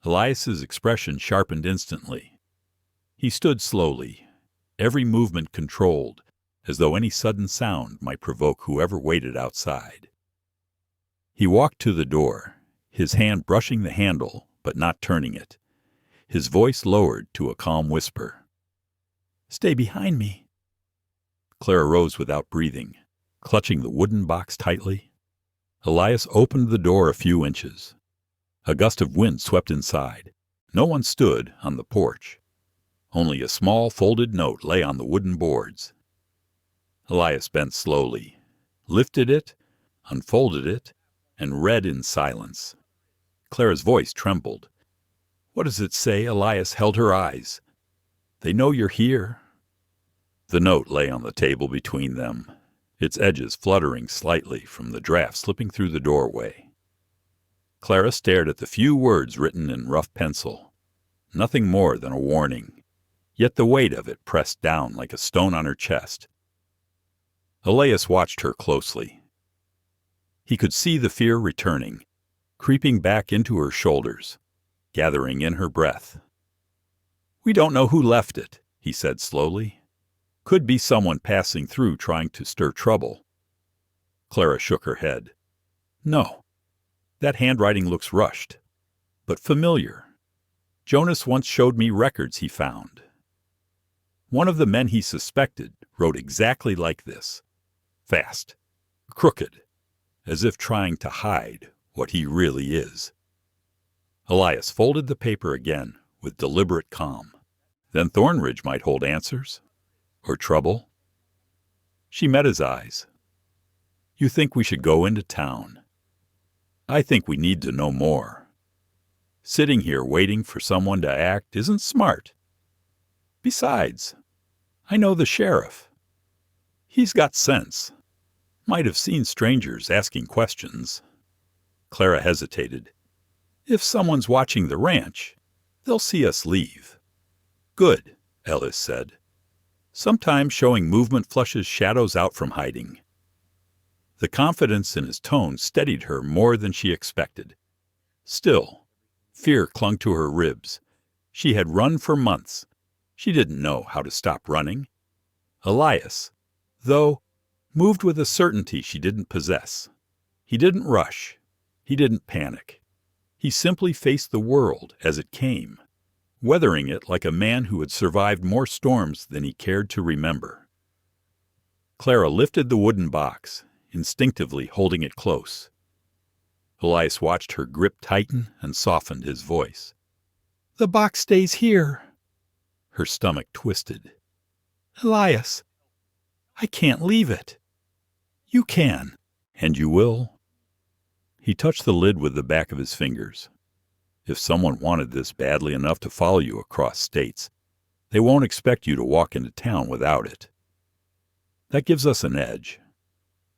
Elias's expression sharpened instantly. He stood slowly, every movement controlled, as though any sudden sound might provoke whoever waited outside. He walked to the door, his hand brushing the handle but not turning it. His voice lowered to a calm whisper. Stay behind me. Clara rose without breathing, clutching the wooden box tightly. Elias opened the door a few inches. A gust of wind swept inside. No one stood on the porch. Only a small folded note lay on the wooden boards. Elias bent slowly, lifted it, unfolded it, and read in silence. Clara's voice trembled. What does it say? Elias held her eyes. They know you're here. The note lay on the table between them, its edges fluttering slightly from the draft slipping through the doorway. Clara stared at the few words written in rough pencil. Nothing more than a warning, yet the weight of it pressed down like a stone on her chest. Elias watched her closely. He could see the fear returning, creeping back into her shoulders, gathering in her breath. We don't know who left it, he said slowly. Could be someone passing through trying to stir trouble. Clara shook her head. No, that handwriting looks rushed, but familiar. Jonas once showed me records he found. One of the men he suspected wrote exactly like this. Fast, crooked, as if trying to hide what he really is. Elias folded the paper again with deliberate calm. Then Thornridge might hold answers. Or trouble? She met his eyes. You think we should go into town. I think we need to know more. Sitting here waiting for someone to act isn't smart. Besides, I know the sheriff. He's got sense. Might have seen strangers asking questions. Clara hesitated. If someone's watching the ranch, they'll see us leave. Good, Elias said. Sometimes showing movement flushes shadows out from hiding. The confidence in his tone steadied her more than she expected. Still, fear clung to her ribs. She had run for months. She didn't know how to stop running. Elias, though, moved with a certainty she didn't possess. He didn't rush. He didn't panic. He simply faced the world as it came, weathering it like a man who had survived more storms than he cared to remember. Clara lifted the wooden box, instinctively holding it close. Elias watched her grip tighten and softened his voice. The box stays here. Her stomach twisted. Elias, I can't leave it. You can, and you will. He touched the lid with the back of his fingers. If someone wanted this badly enough to follow you across states, they won't expect you to walk into town without it. That gives us an edge.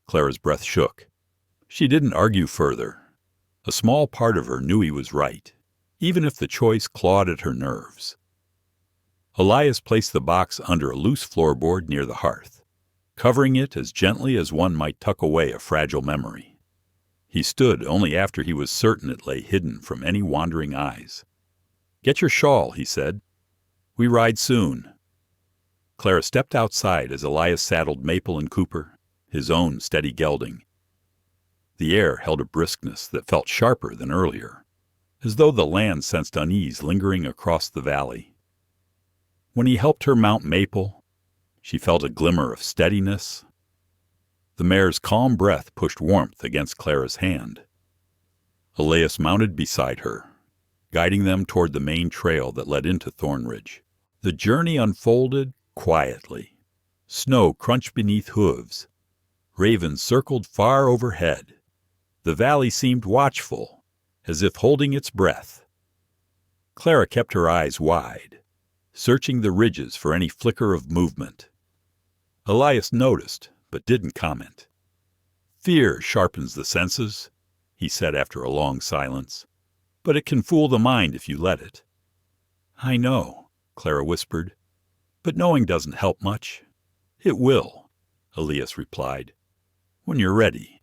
Clara's breath shook. She didn't argue further. A small part of her knew he was right, even if the choice clawed at her nerves. Elias placed the box under a loose floorboard near the hearth, covering it as gently as one might tuck away a fragile memory. He stood only after he was certain it lay hidden from any wandering eyes. "Get your shawl," he said. "We ride soon." Clara stepped outside as Elias saddled Maple and Cooper, his own steady gelding. The air held a briskness that felt sharper than earlier, as though the land sensed unease lingering across the valley. When he helped her mount Maple, she felt a glimmer of steadiness. The mare's calm breath pushed warmth against Clara's hand. Elias mounted beside her, guiding them toward the main trail that led into Thornridge. The journey unfolded quietly. Snow crunched beneath hooves. Ravens circled far overhead. The valley seemed watchful, as if holding its breath. Clara kept her eyes wide, searching the ridges for any flicker of movement. Elias noticed, but didn't comment. "Fear sharpens the senses," he said after a long silence, "but it can fool the mind if you let it." "I know," Clara whispered, "but knowing doesn't help much." "It will," Elias replied, "when you're ready."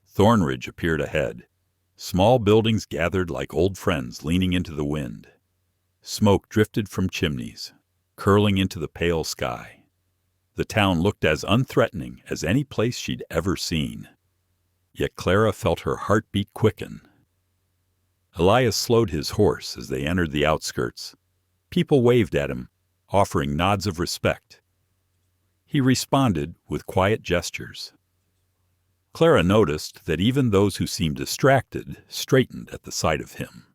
Thornridge appeared ahead. Small buildings gathered like old friends leaning into the wind. Smoke drifted from chimneys, curling into the pale sky. The town looked as unthreatening as any place she'd ever seen. Yet Clara felt her heartbeat quicken. Elias slowed his horse as they entered the outskirts. People waved at him, offering nods of respect. He responded with quiet gestures. Clara noticed that even those who seemed distracted straightened at the sight of him.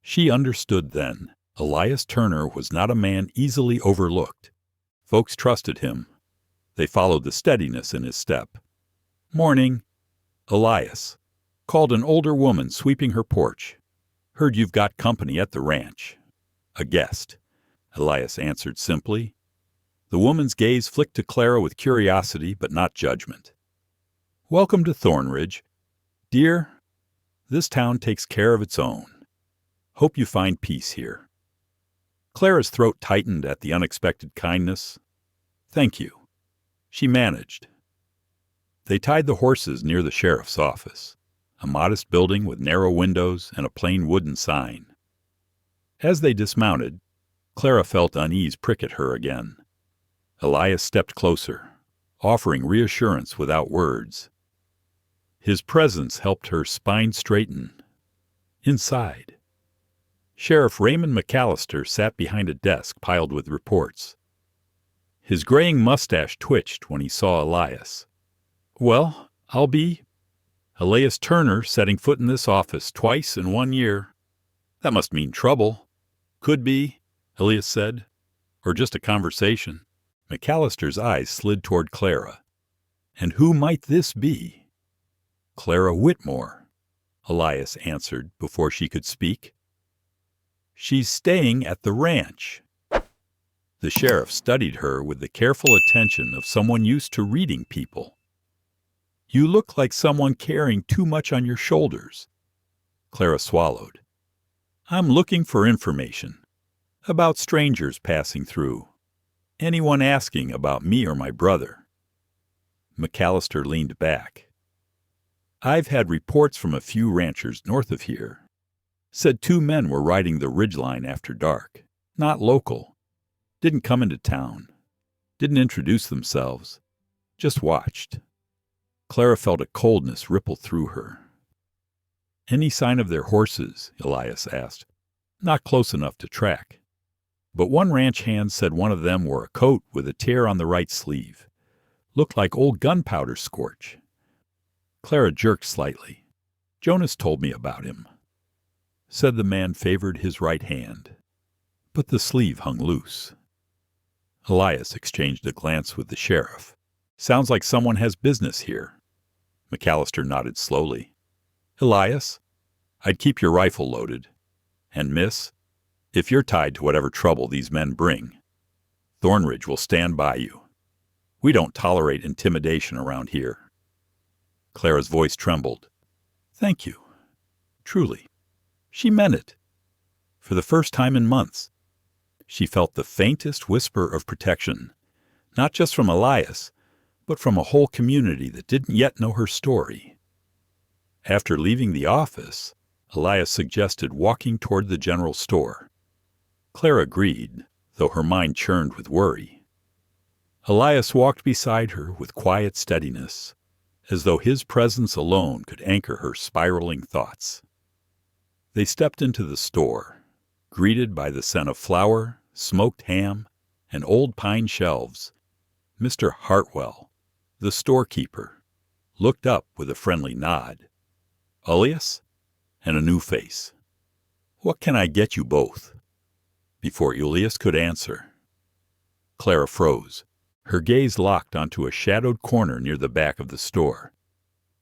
She understood then. Elias Turner was not a man easily overlooked. Folks trusted him. They followed the steadiness in his step. "Morning." "Elias," called an older woman sweeping her porch. "Heard you've got company at the ranch." "A guest," Elias answered simply. The woman's gaze flicked to Clara with curiosity but not judgment. "Welcome to Thornridge. Dear, this town takes care of its own. Hope you find peace here." Clara's throat tightened at the unexpected kindness. "Thank you." She managed. They tied the horses near the sheriff's office, a modest building with narrow windows and a plain wooden sign. As they dismounted, Clara felt unease prick at her again. Elias stepped closer, offering reassurance without words. His presence helped her spine straighten. Inside, Sheriff Raymond McAllister sat behind a desk piled with reports. His graying mustache twitched when he saw Elias. "Well, I'll be Elias Turner setting foot in this office twice in 1 year. That must mean trouble." "Could be," Elias said, "or just a conversation." McAllister's eyes slid toward Clara. "And who might this be?" "Clara Whitmore," Elias answered before she could speak. "She's staying at the ranch." The sheriff studied her with the careful attention of someone used to reading people. "You look like someone carrying too much on your shoulders." Clara swallowed. "I'm looking for information about strangers passing through. Anyone asking about me or my brother." McAllister leaned back. "I've had reports from a few ranchers north of here. Said 2 men were riding the ridgeline after dark. Not local. Didn't come into town. Didn't introduce themselves. Just watched." Clara felt a coldness ripple through her. "Any sign of their horses?" Elias asked. "Not close enough to track. But one ranch hand said one of them wore a coat with a tear on the right sleeve. Looked like old gunpowder scorch." Clara jerked slightly. "Jonas told me about him. Said the man favored his right hand, but the sleeve hung loose." Elias exchanged a glance with the sheriff. "Sounds like someone has business here." McAllister nodded slowly. "Elias, I'd keep your rifle loaded. And miss, if you're tied to whatever trouble these men bring, Thornridge will stand by you." We don't tolerate intimidation around here." Clara's voice trembled. "Thank you. Truly." She meant it. For the first time in months, she felt the faintest whisper of protection, not just from Elias, but from a whole community that didn't yet know her story. After leaving the office, Elias suggested walking toward the general store. Clara agreed, though her mind churned with worry. Elias walked beside her with quiet steadiness, as though his presence alone could anchor her spiraling thoughts. They stepped into the store, greeted by the scent of flour, smoked ham, and old pine shelves. Mr. Hartwell, the storekeeper, looked up with a friendly nod. "Elias?" and a new face. "What can I get you both?" Before Elias could answer, Clara froze, her gaze locked onto a shadowed corner near the back of the store.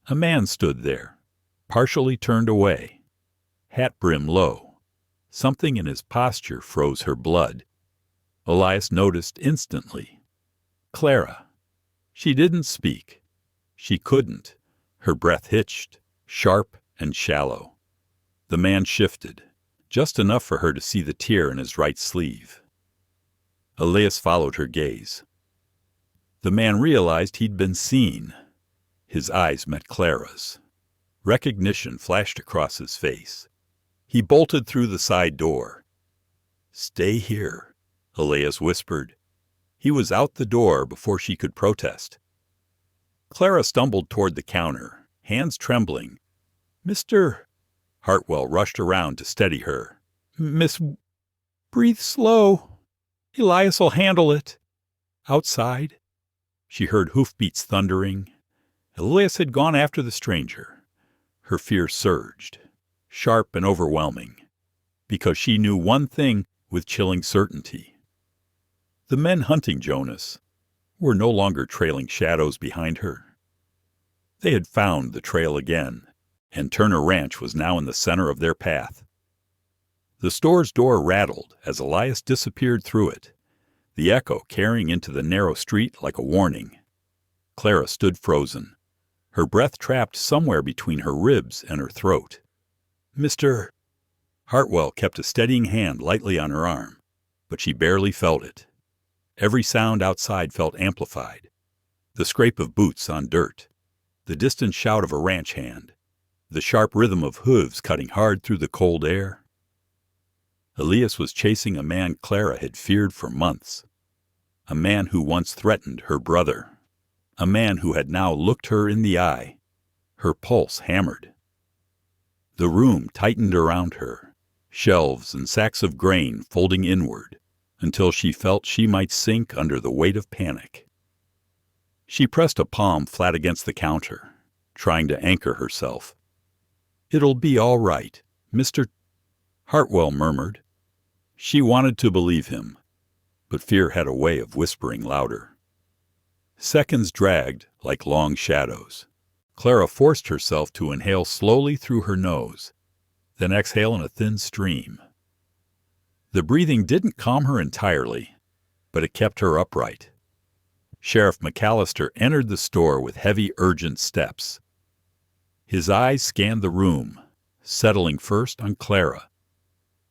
A man stood there, partially turned away, hat brim low. Something in his posture froze her blood. Elias noticed instantly. Clara. She didn't speak. She couldn't. Her breath hitched, sharp and shallow. The man shifted, just enough for her to see the tear in his right sleeve. Elias followed her gaze. The man realized he'd been seen. His eyes met Clara's. Recognition flashed across his face. He bolted through the side door. "Stay here," Elias whispered. He was out the door before she could protest. Clara stumbled toward the counter, hands trembling. "Mr. Hartwell rushed around to steady her. "Miss, breathe slow. Elias'll handle it." Outside, she heard hoofbeats thundering. Elias had gone after the stranger. Her fear surged, sharp and overwhelming, because she knew one thing with chilling certainty. The men hunting Jonas were no longer trailing shadows behind her. They had found the trail again, and Turner Ranch was now in the center of their path. The store's door rattled as Elias disappeared through it, the echo carrying into the narrow street like a warning. Clara stood frozen, her breath trapped somewhere between her ribs and her throat. "Mr. Hartwell kept a steadying hand lightly on her arm, but she barely felt it. Every sound outside felt amplified. The scrape of boots on dirt, the distant shout of a ranch hand, the sharp rhythm of hooves cutting hard through the cold air. Elias was chasing a man Clara had feared for months, a man who once threatened her brother, a man who had now looked her in the eye. Her pulse hammered. The room tightened around her, shelves and sacks of grain folding inward, until she felt she might sink under the weight of panic. She pressed a palm flat against the counter, trying to anchor herself. "It'll be all right," Mr. Hartwell murmured. She wanted to believe him, but fear had a way of whispering louder. Seconds dragged like long shadows. Clara forced herself to inhale slowly through her nose, then exhale in a thin stream. The breathing didn't calm her entirely, but it kept her upright. Sheriff McAllister entered the store with heavy, urgent steps. His eyes scanned the room, settling first on Clara.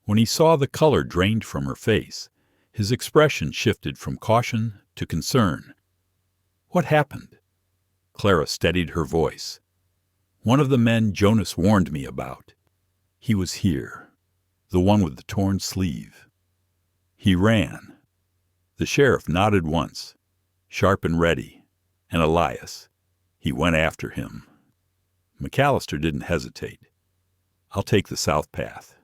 When he saw the color drained from her face, his expression shifted from caution to concern. "What happened?" Clara steadied her voice. "One of the men Jonas warned me about. He was here, the one with the torn sleeve. He ran." The sheriff nodded once, sharp and ready, and Elias. He went after him. McAllister didn't hesitate. "I'll take the south path.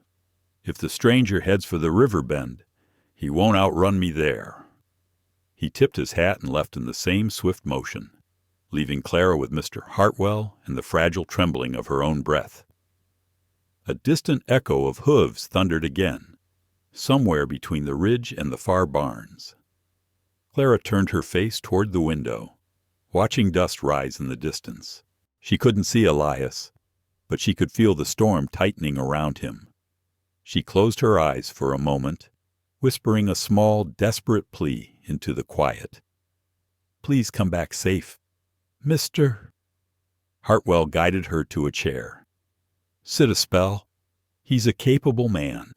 If the stranger heads for the river bend, he won't outrun me there." He tipped his hat and left in the same swift motion, leaving Clara with Mr. Hartwell and the fragile trembling of her own breath. A distant echo of hooves thundered again, somewhere between the ridge and the far barns. Clara turned her face toward the window, watching dust rise in the distance. She couldn't see Elias, but she could feel the storm tightening around him. She closed her eyes for a moment, whispering a small, desperate plea into the quiet. Please come back safe. Mr. Hartwell guided her to a chair. Sit a spell. He's a capable man.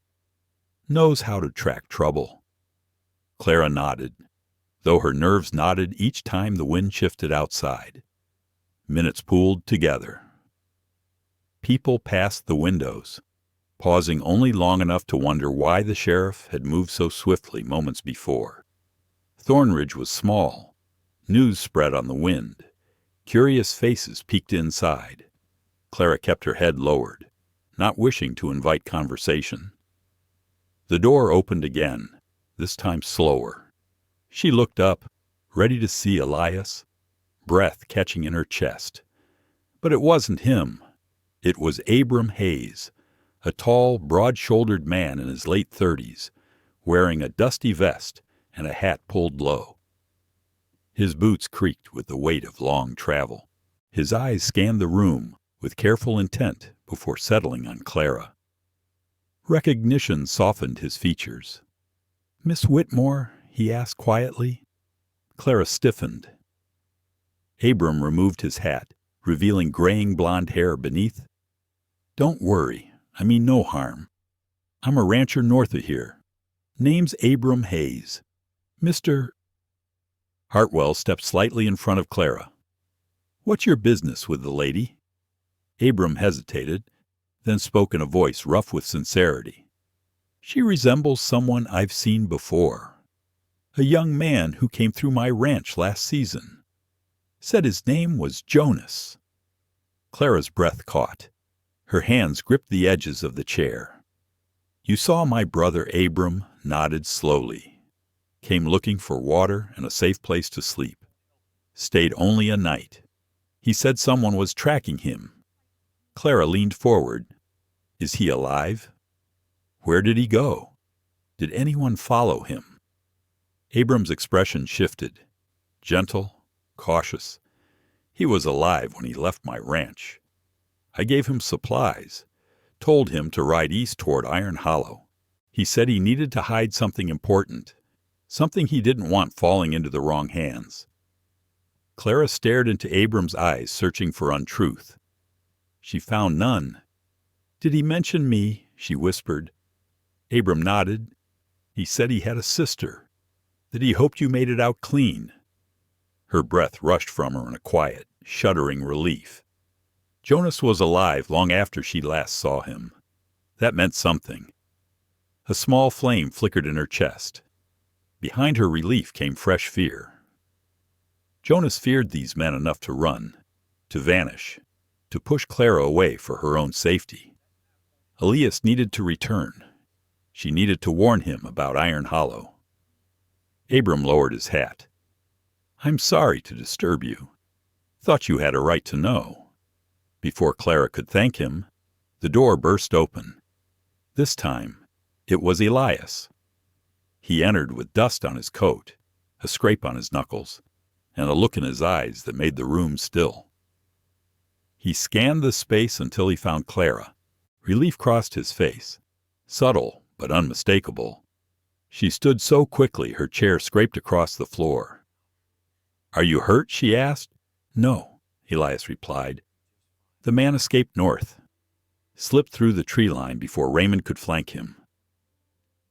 Knows how to track trouble. Clara nodded, though her nerves knotted each time the wind shifted outside. Minutes pooled together. People passed the windows, pausing only long enough to wonder why the sheriff had moved so swiftly moments before. Thornridge was small. News spread on the wind. Curious faces peeked inside. Clara kept her head lowered, not wishing to invite conversation. The door opened again, this time slower. She looked up, ready to see Elias, breath catching in her chest. But it wasn't him. It was Abram Hayes, a tall, broad-shouldered man in his late 30s, wearing a dusty vest and a hat pulled low. His boots creaked with the weight of long travel. His eyes scanned the room with careful intent before settling on Clara. Recognition softened his features. "Miss Whitmore?" he asked quietly. Clara stiffened. Abram removed his hat, revealing graying blonde hair beneath. "Don't worry. I mean no harm. I'm a rancher north of here. Name's Abram Hayes. Mr. Hartwell stepped slightly in front of Clara. "What's your business with the lady?" Abram hesitated, then spoke in a voice rough with sincerity. "She resembles someone I've seen before. A young man who came through my ranch last season. Said his name was Jonas." Clara's breath caught. Her hands gripped the edges of the chair. "You saw my brother Abram," nodded slowly. "Came looking for water and a safe place to sleep. Stayed only a night. He said someone was tracking him." Clara leaned forward. "Is he alive? Where did he go? Did anyone follow him?" Abram's expression shifted. Gentle, cautious. "He was alive when he left my ranch. I gave him supplies, told him to ride east toward Iron Hollow. He said he needed to hide something important, something he didn't want falling into the wrong hands." Clara stared into Abram's eyes, searching for untruth. She found none. "Did he mention me?" she whispered. Abram nodded. "He said he had a sister, that he hoped you made it out clean." Her breath rushed from her in a quiet, shuddering relief. Jonas was alive long after she last saw him. That meant something. A small flame flickered in her chest. Behind her relief came fresh fear. Jonas feared these men enough to run, to vanish, to push Clara away for her own safety. Elias needed to return. She needed to warn him about Iron Hollow. Abram lowered his hat. "I'm sorry to disturb you. Thought you had a right to know." Before Clara could thank him, the door burst open. This time, it was Elias. He entered with dust on his coat, a scrape on his knuckles, and a look in his eyes that made the room still. He scanned the space until he found Clara. Relief crossed his face, subtle but unmistakable. She stood so quickly her chair scraped across the floor. "Are you hurt?" she asked. "No," Elias replied. "The man escaped north, slipped through the tree line before Raymond could flank him."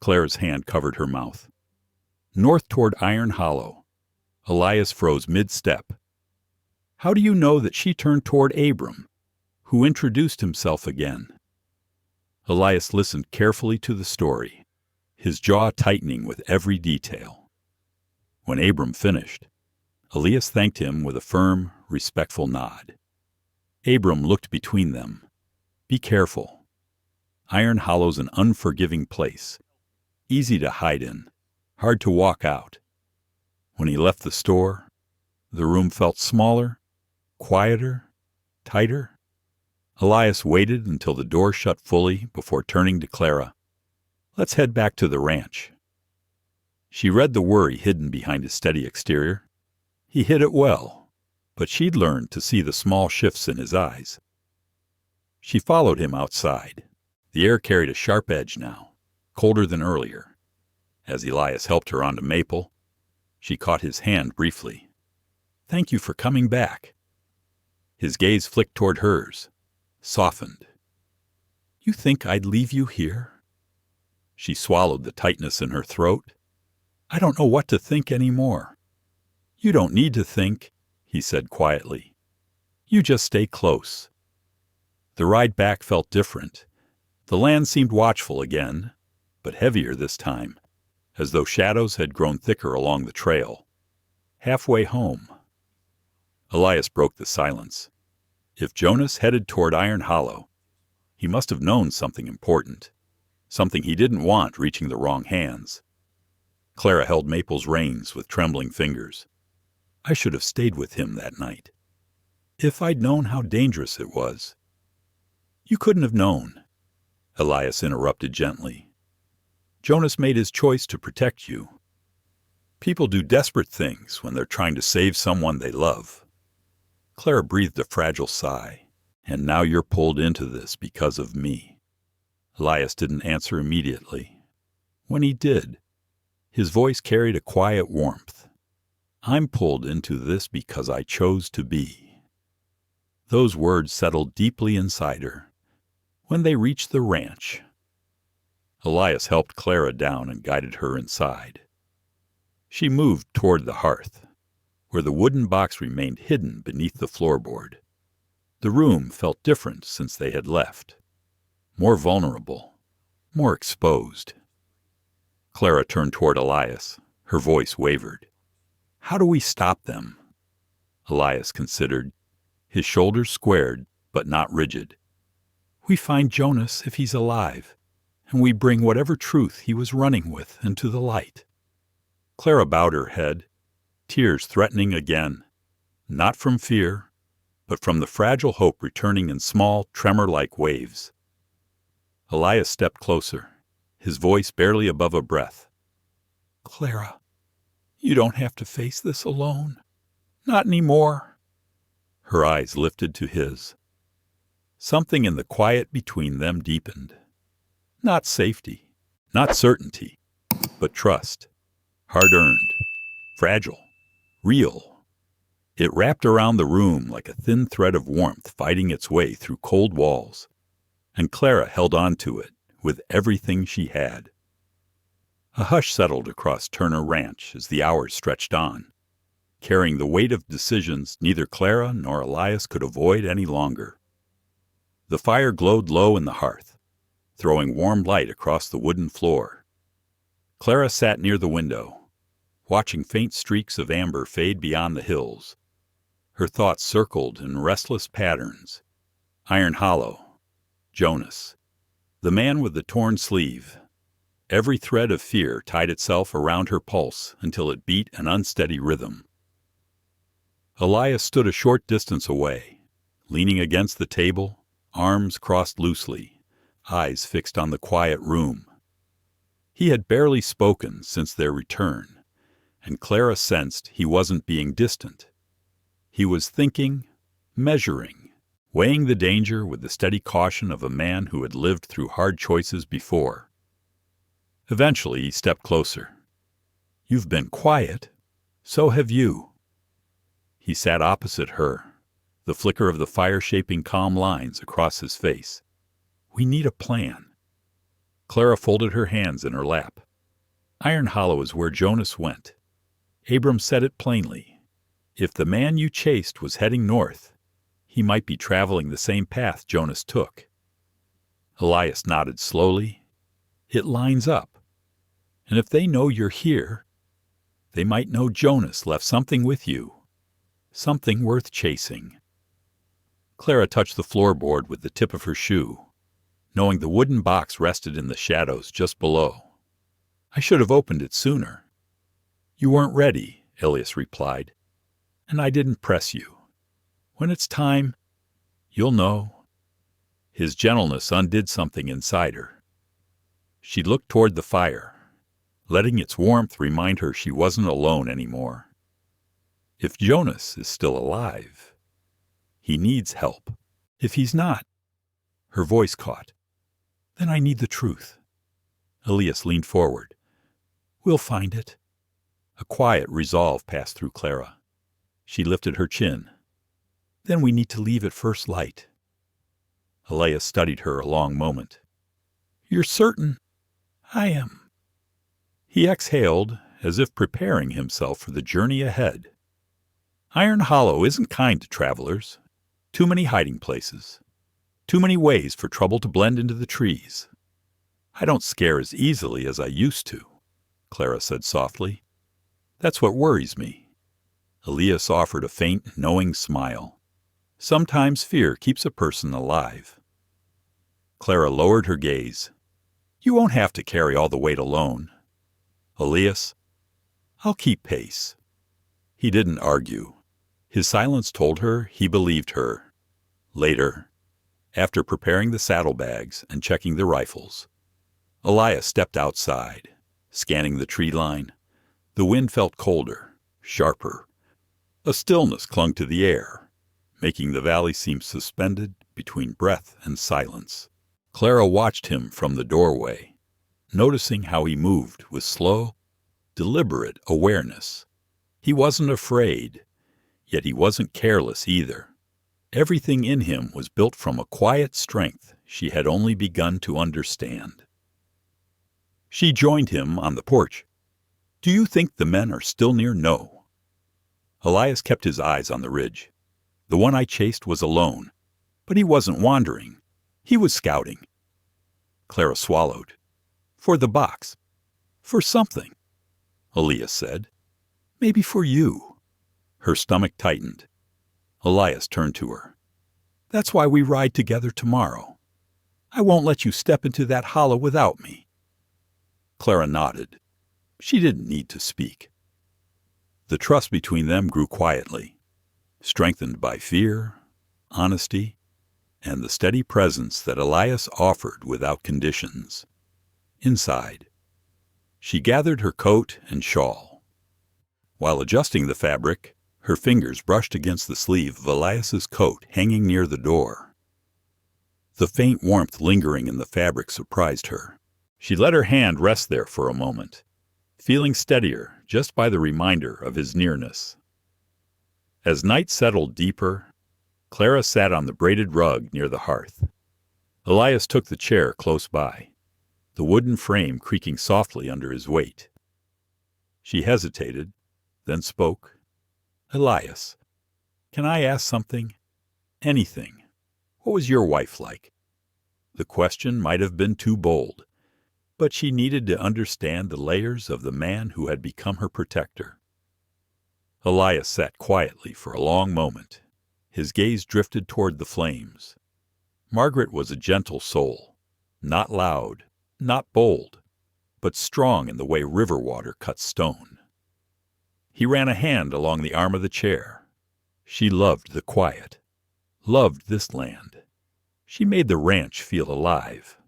Clara's hand covered her mouth. "North toward Iron Hollow." Elias froze mid-step. "How do you know that she turned toward Abram, who introduced himself again?" Elias listened carefully to the story, his jaw tightening with every detail. When Abram finished, Elias thanked him with a firm, respectful nod. Abram looked between them. "Be careful. Iron Hollow's an unforgiving place, easy to hide in, hard to walk out." When he left the store, the room felt smaller, quieter, tighter. Elias waited until the door shut fully before turning to Clara. "Let's head back to the ranch." She read the worry hidden behind his steady exterior. He hid it well, but she'd learned to see the small shifts in his eyes. She followed him outside. The air carried a sharp edge now, colder than earlier. As Elias helped her onto Maple, she caught his hand briefly. Thank you for coming back." His gaze flicked toward hers, softened. "You think I'd leave you here?" She swallowed the tightness in her throat. "I don't know what to think anymore." "You don't need to think," he said quietly. "You just stay close." The ride back felt different. The land seemed watchful again, but heavier this time, as though shadows had grown thicker along the trail. Halfway home, Elias broke the silence. If Jonas headed toward Iron Hollow, he must have known something important, something he didn't want reaching the wrong hands. Clara held Maple's reins with trembling fingers. "I should have stayed with him that night. If I'd known how dangerous it was." "You couldn't have known," Elias interrupted gently. "Jonas made his choice to protect you. People do desperate things when they're trying to save someone they love." Clara breathed a fragile sigh. "And now you're pulled into this because of me." Elias didn't answer immediately. When he did, his voice carried a quiet warmth. "I'm pulled into this because I chose to be." Those words settled deeply inside her. When they reached the ranch, Elias helped Clara down and guided her inside. She moved toward the hearth, where the wooden box remained hidden beneath the floorboard. The room felt different since they had left. More vulnerable, more exposed. Clara turned toward Elias. Her voice wavered. "How do we stop them?" Elias considered, his shoulders squared but not rigid. "We find Jonas if he's alive, and we bring whatever truth he was running with into the light." Clara bowed her head, tears threatening again, not from fear, but from the fragile hope returning in small, tremor-like waves. Elias stepped closer, his voice barely above a breath. "Clara, you don't have to face this alone. Not anymore." Her eyes lifted to his. Something in the quiet between them deepened. Not safety, not certainty, but trust. Hard-earned, fragile, real. It wrapped around the room like a thin thread of warmth fighting its way through cold walls, and Clara held on to it with everything she had. A hush settled across Turner Ranch as the hours stretched on, carrying the weight of decisions neither Clara nor Elias could avoid any longer. The fire glowed low in the hearth, throwing warm light across the wooden floor. Clara sat near the window, watching faint streaks of amber fade beyond the hills. Her thoughts circled in restless patterns. Iron Hollow, Jonas, the man with the torn sleeve. Every thread of fear tied itself around her pulse until it beat an unsteady rhythm. Elias stood a short distance away, leaning against the table, arms crossed loosely, eyes fixed on the quiet room. He had barely spoken since their return, and Clara sensed he wasn't being distant. He was thinking, measuring, weighing the danger with the steady caution of a man who had lived through hard choices before. Eventually, he stepped closer. "You've been quiet. So have you." He sat opposite her, the flicker of the fire shaping calm lines across his face. "We need a plan." Clara folded her hands in her lap. "Iron Hollow is where Jonas went. Abram said it plainly. If the man you chased was heading north, he might be traveling the same path Jonas took." Elias nodded slowly. "It lines up. And if they know you're here, they might know Jonas left something with you, something worth chasing." Clara touched the floorboard with the tip of her shoe, knowing the wooden box rested in the shadows just below. "I should have opened it sooner." "You weren't ready," Elias replied, "and I didn't press you. When it's time, you'll know." His gentleness undid something inside her. She looked toward the fire, letting its warmth remind her she wasn't alone anymore. If Jonas is still alive, he needs help. If he's not, her voice caught, then I need the truth. Elias leaned forward. "We'll find it." A quiet resolve passed through Clara. She lifted her chin. Then we need to leave at first light. Elias studied her a long moment. You're certain? I am. He exhaled, as if preparing himself for the journey ahead. Iron Hollow isn't kind to travelers. Too many hiding places. Too many ways for trouble to blend into the trees. I don't scare as easily as I used to, Clara said softly. That's what worries me. Elias offered a faint, knowing smile. Sometimes fear keeps a person alive. Clara lowered her gaze. You won't have to carry all the weight alone. Elias, I'll keep pace. He didn't argue. His silence told her he believed her. Later, after preparing the saddlebags and checking the rifles, Elias stepped outside, scanning the tree line. The wind felt colder, sharper. A stillness clung to the air, making the valley seem suspended between breath and silence. Clara watched him from the doorway, noticing how he moved with slow, deliberate awareness. He wasn't afraid, yet he wasn't careless either. Everything in him was built from a quiet strength she had only begun to understand. She joined him on the porch. Do you think the men are still near? No. Elias kept his eyes on the ridge. The one I chased was alone, but he wasn't wandering. He was scouting. Clara swallowed. For the box. For something, Elias said. Maybe for you. Her stomach tightened. Elias turned to her. That's why we ride together tomorrow. I won't let you step into that hollow without me. Clara nodded. She didn't need to speak. The trust between them grew quietly, strengthened by fear, honesty, and the steady presence that Elias offered without conditions. Inside, she gathered her coat and shawl. While adjusting the fabric, her fingers brushed against the sleeve of Elias's coat hanging near the door. The faint warmth lingering in the fabric surprised her. She let her hand rest there for a moment, feeling steadier just by the reminder of his nearness. As night settled deeper, Clara sat on the braided rug near the hearth. Elias took the chair close by, the wooden frame creaking softly under his weight. She hesitated, then spoke. Elias, can I ask something? Anything. What was your wife like? The question might have been too bold, but she needed to understand the layers of the man who had become her protector. Elias sat quietly for a long moment. His gaze drifted toward the flames. Margaret was a gentle soul, not loud, not bold, but strong in the way river water cuts stone. He ran a hand along the arm of the chair. She loved the quiet, loved this land. She made the ranch feel alive.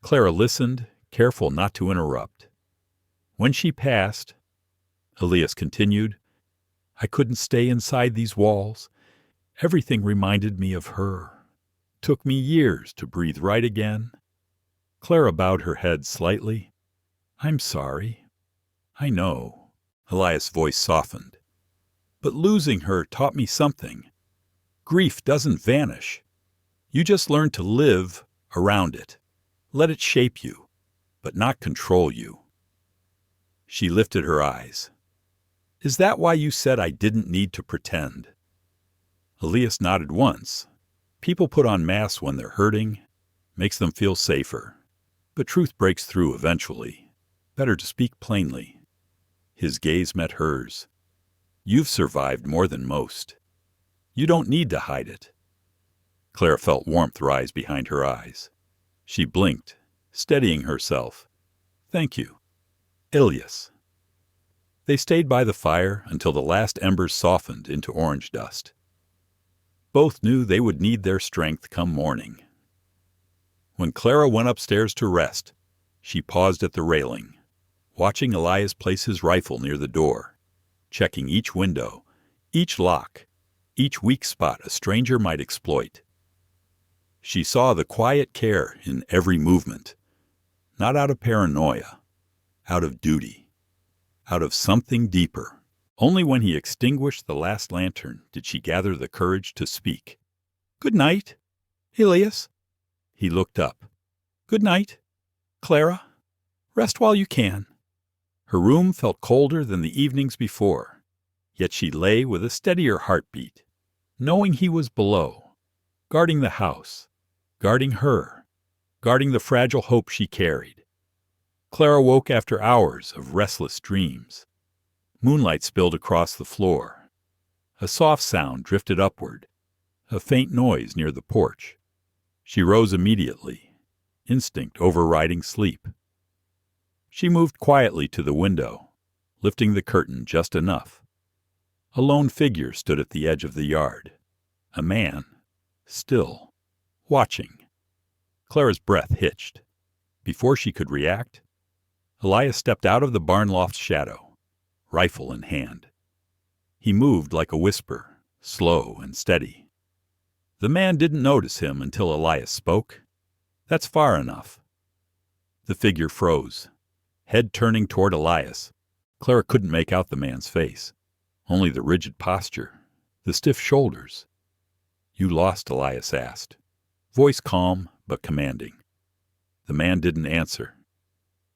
Clara listened, careful not to interrupt. When she passed, Elias continued, I couldn't stay inside these walls. Everything reminded me of her. Took me years to breathe right again. Clara bowed her head slightly. I'm sorry. I know. Elias' voice softened. But losing her taught me something. Grief doesn't vanish. You just learn to live around it. Let it shape you, but not control you. She lifted her eyes. Is that why you said I didn't need to pretend? Elias nodded once. People put on masks when they're hurting, makes them feel safer. But truth breaks through eventually. Better to speak plainly. His gaze met hers. You've survived more than most. You don't need to hide it. Clara felt warmth rise behind her eyes. She blinked, steadying herself. Thank you, Elias. They stayed by the fire until the last embers softened into orange dust. Both knew they would need their strength come morning. When Clara went upstairs to rest, she paused at the railing, watching Elias place his rifle near the door, checking each window, each lock, each weak spot a stranger might exploit. She saw the quiet care in every movement, not out of paranoia, out of duty, out of something deeper. Only when he extinguished the last lantern did she gather the courage to speak. "Good night, Elias." He looked up. "Good night, Clara. Rest while you can." Her room felt colder than the evenings before, yet she lay with a steadier heartbeat, knowing he was below, guarding the house, guarding her, guarding the fragile hope she carried. Clara woke after hours of restless dreams. Moonlight spilled across the floor. A soft sound drifted upward, a faint noise near the porch. She rose immediately, instinct overriding sleep. She moved quietly to the window, lifting the curtain just enough. A lone figure stood at the edge of the yard. A man, still, watching. Clara's breath hitched. Before she could react, Elias stepped out of the barn loft's shadow, rifle in hand. He moved like a whisper, slow and steady. The man didn't notice him until Elias spoke. "That's far enough." The figure froze, head turning toward Elias. Clara couldn't make out the man's face, only the rigid posture, the stiff shoulders. "You lost?" Elias asked, voice calm but commanding. The man didn't answer.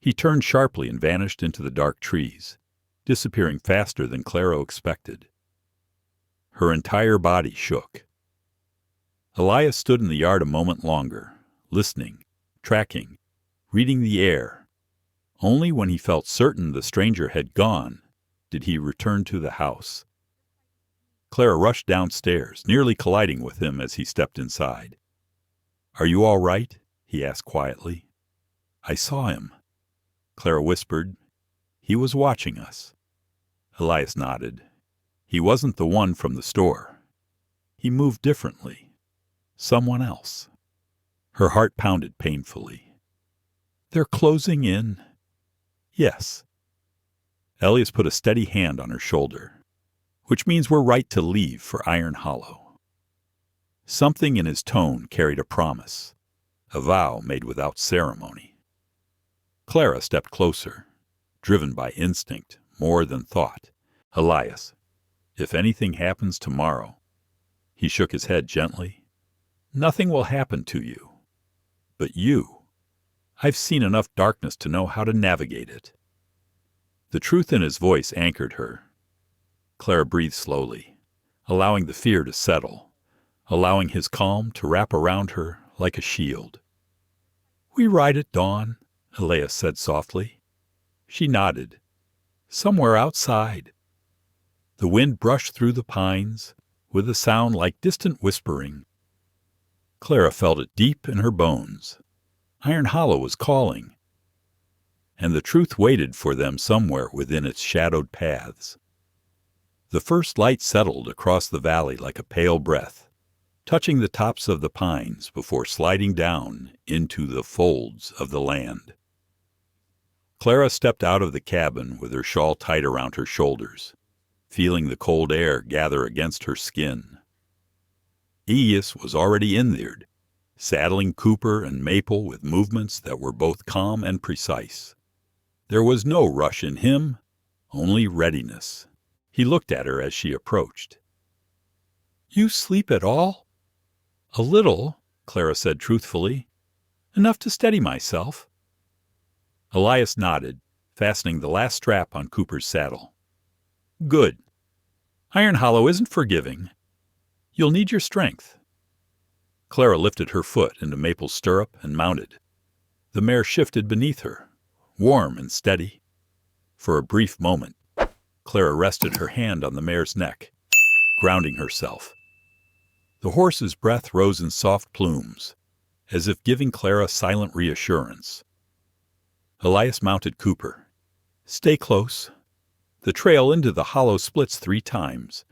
He turned sharply and vanished into the dark trees, disappearing faster than Clara expected. Her entire body shook. Elias stood in the yard a moment longer, listening, tracking, reading the air. Only when he felt certain the stranger had gone did he return to the house. Clara rushed downstairs, nearly colliding with him as he stepped inside. "Are you all right?" he asked quietly. "I saw him," Clara whispered. "He was watching us." Elias nodded. "He wasn't the one from the store. He moved differently. Someone else." Her heart pounded painfully. "They're closing in?" "Yes." Elias put a steady hand on her shoulder. "Which means we're right to leave for Iron Hollow." Something in his tone carried a promise, a vow made without ceremony. Clara stepped closer, driven by instinct more than thought. "Elias, if anything happens tomorrow," he shook his head gently, "nothing will happen to you. But you, I've seen enough darkness to know how to navigate it." The truth in his voice anchored her. Clara breathed slowly, allowing the fear to settle, allowing his calm to wrap around her like a shield. "We ride at dawn," Elias said softly. She nodded. "Somewhere outside." The wind brushed through the pines, with a sound like distant whispering. Clara felt it deep in her bones. Iron Hollow was calling, and the truth waited for them somewhere within its shadowed paths. The first light settled across the valley like a pale breath, touching the tops of the pines before sliding down into the folds of the land. Clara stepped out of the cabin with her shawl tight around her shoulders, feeling the cold air gather against her skin. Elias was already in there, saddling Cooper and Maple with movements that were both calm and precise. There was no rush in him, only readiness. He looked at her as she approached. "You sleep at all?" "A little," Clara said truthfully. "Enough to steady myself." Elias nodded, fastening the last strap on Cooper's saddle. "Good. Iron Hollow isn't forgiving. You'll need your strength." Clara lifted her foot into Maple's stirrup and mounted. The mare shifted beneath her, warm and steady. For a brief moment, Clara rested her hand on the mare's neck, grounding herself. The horse's breath rose in soft plumes, as if giving Clara silent reassurance. Elias mounted Cooper. "Stay close. The trail into the hollow splits 3 times.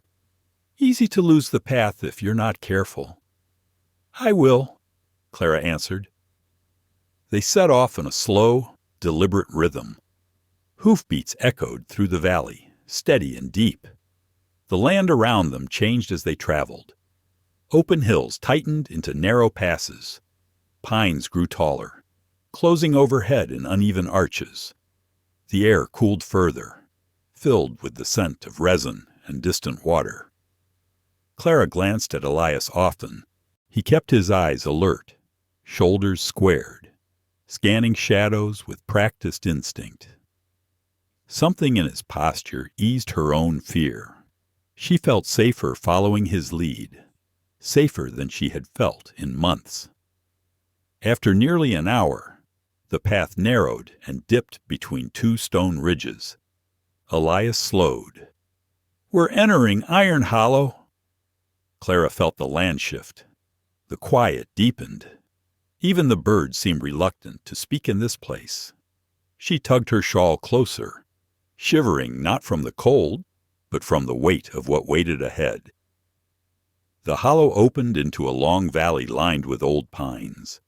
Easy to lose the path if you're not careful." "I will," Clara answered. They set off in a slow, deliberate rhythm. Hoofbeats echoed through the valley, steady and deep. The land around them changed as they traveled. Open hills tightened into narrow passes. Pines grew taller, closing overhead in uneven arches. The air cooled further, filled with the scent of resin and distant water. Clara glanced at Elias often. He kept his eyes alert, shoulders squared, scanning shadows with practiced instinct. Something in his posture eased her own fear. She felt safer following his lead, safer than she had felt in months. After nearly an hour, the path narrowed and dipped between two stone ridges. Elias slowed. "We're entering Iron Hollow." Clara felt the land shift. The quiet deepened. Even the birds seemed reluctant to speak in this place. She tugged her shawl closer, shivering not from the cold, but from the weight of what waited ahead. The hollow opened into a long valley lined with old pines.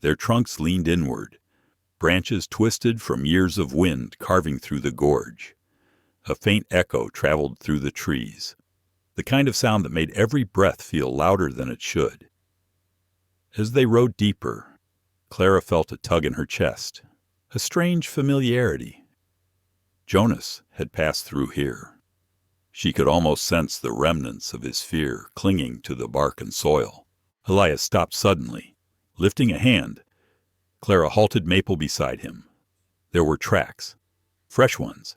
Their trunks leaned inward, branches twisted from years of wind carving through the gorge. A faint echo traveled through the trees, the kind of sound that made every breath feel louder than it should. As they rode deeper, Clara felt a tug in her chest, a strange familiarity. Jonas had passed through here. She could almost sense the remnants of his fear clinging to the bark and soil. Elias stopped suddenly, lifting a hand. Clara halted Maple beside him. There were tracks, fresh ones,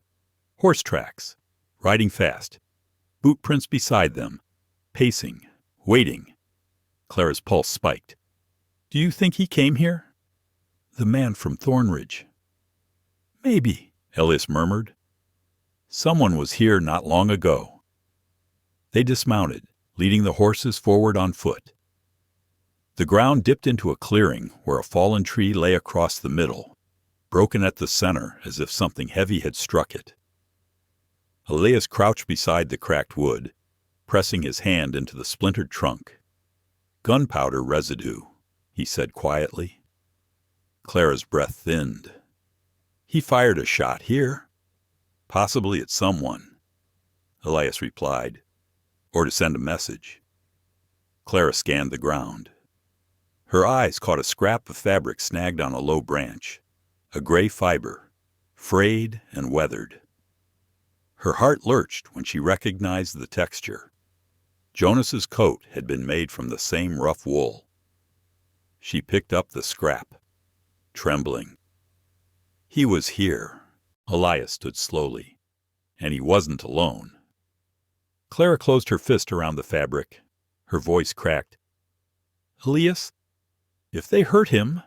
horse tracks, riding fast, boot prints beside them, pacing, waiting. Clara's pulse spiked. "Do you think he came here?" "The man from Thornridge." "Maybe," Elias murmured. "Someone was here not long ago." They dismounted, leading the horses forward on foot. The ground dipped into a clearing where a fallen tree lay across the middle, broken at the center as if something heavy had struck it. Elias crouched beside the cracked wood, pressing his hand into the splintered trunk. "Gunpowder residue," he said quietly. Clara's breath thinned. "He fired a shot here." "Possibly at someone," Elias replied, "or to send a message." Clara scanned the ground. Her eyes caught a scrap of fabric snagged on a low branch, a gray fiber, frayed and weathered. Her heart lurched when she recognized the texture. Jonas's coat had been made from the same rough wool. She picked up the scrap, trembling. He was here. Elias stood slowly, and he wasn't alone. Clara closed her fist around the fabric. Her voice cracked. "Elias, if they hurt him—"